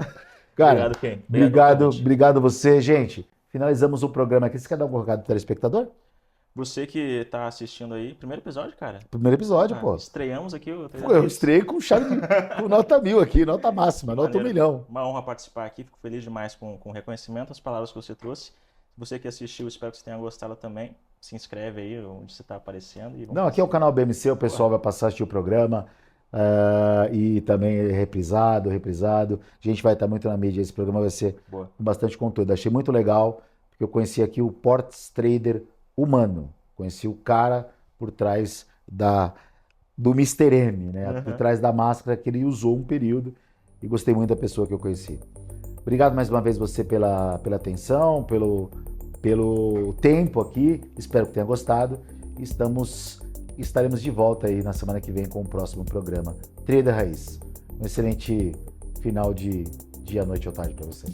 Speaker 1: Cara,
Speaker 2: Obrigado, Ken. Obrigado pelo convite.
Speaker 1: obrigado a você. Gente, finalizamos o programa aqui. Você quer dar um recado pro telespectador?
Speaker 2: Você que tá assistindo aí, primeiro episódio, cara.
Speaker 1: Primeiro episódio, pô.
Speaker 2: Estreamos aqui o
Speaker 1: Pô, eu estrei com com nota 1000 aqui, nota máxima, nota 1 milhão.
Speaker 2: Uma honra participar aqui, fico feliz demais com o reconhecimento, as palavras que você trouxe. Você que assistiu, espero que você tenha gostado também. Se inscreve aí onde você está aparecendo. E
Speaker 1: Não, aqui é o canal BMC, o pessoal vai passar a assistir o programa. E também é reprisado. A gente vai estar muito na mídia, esse programa vai ser com bastante conteúdo. Achei muito legal, porque eu conheci aqui o Ports Trader humano. Conheci o cara por trás do Mr. M, né? Por trás da máscara que ele usou um período, e gostei muito da pessoa que eu conheci. Obrigado mais uma vez você pela atenção, pelo tempo aqui, espero que tenha gostado. Estaremos de volta aí na semana que vem com o próximo programa Trader Raiz. Um excelente final de dia, noite ou tarde para você.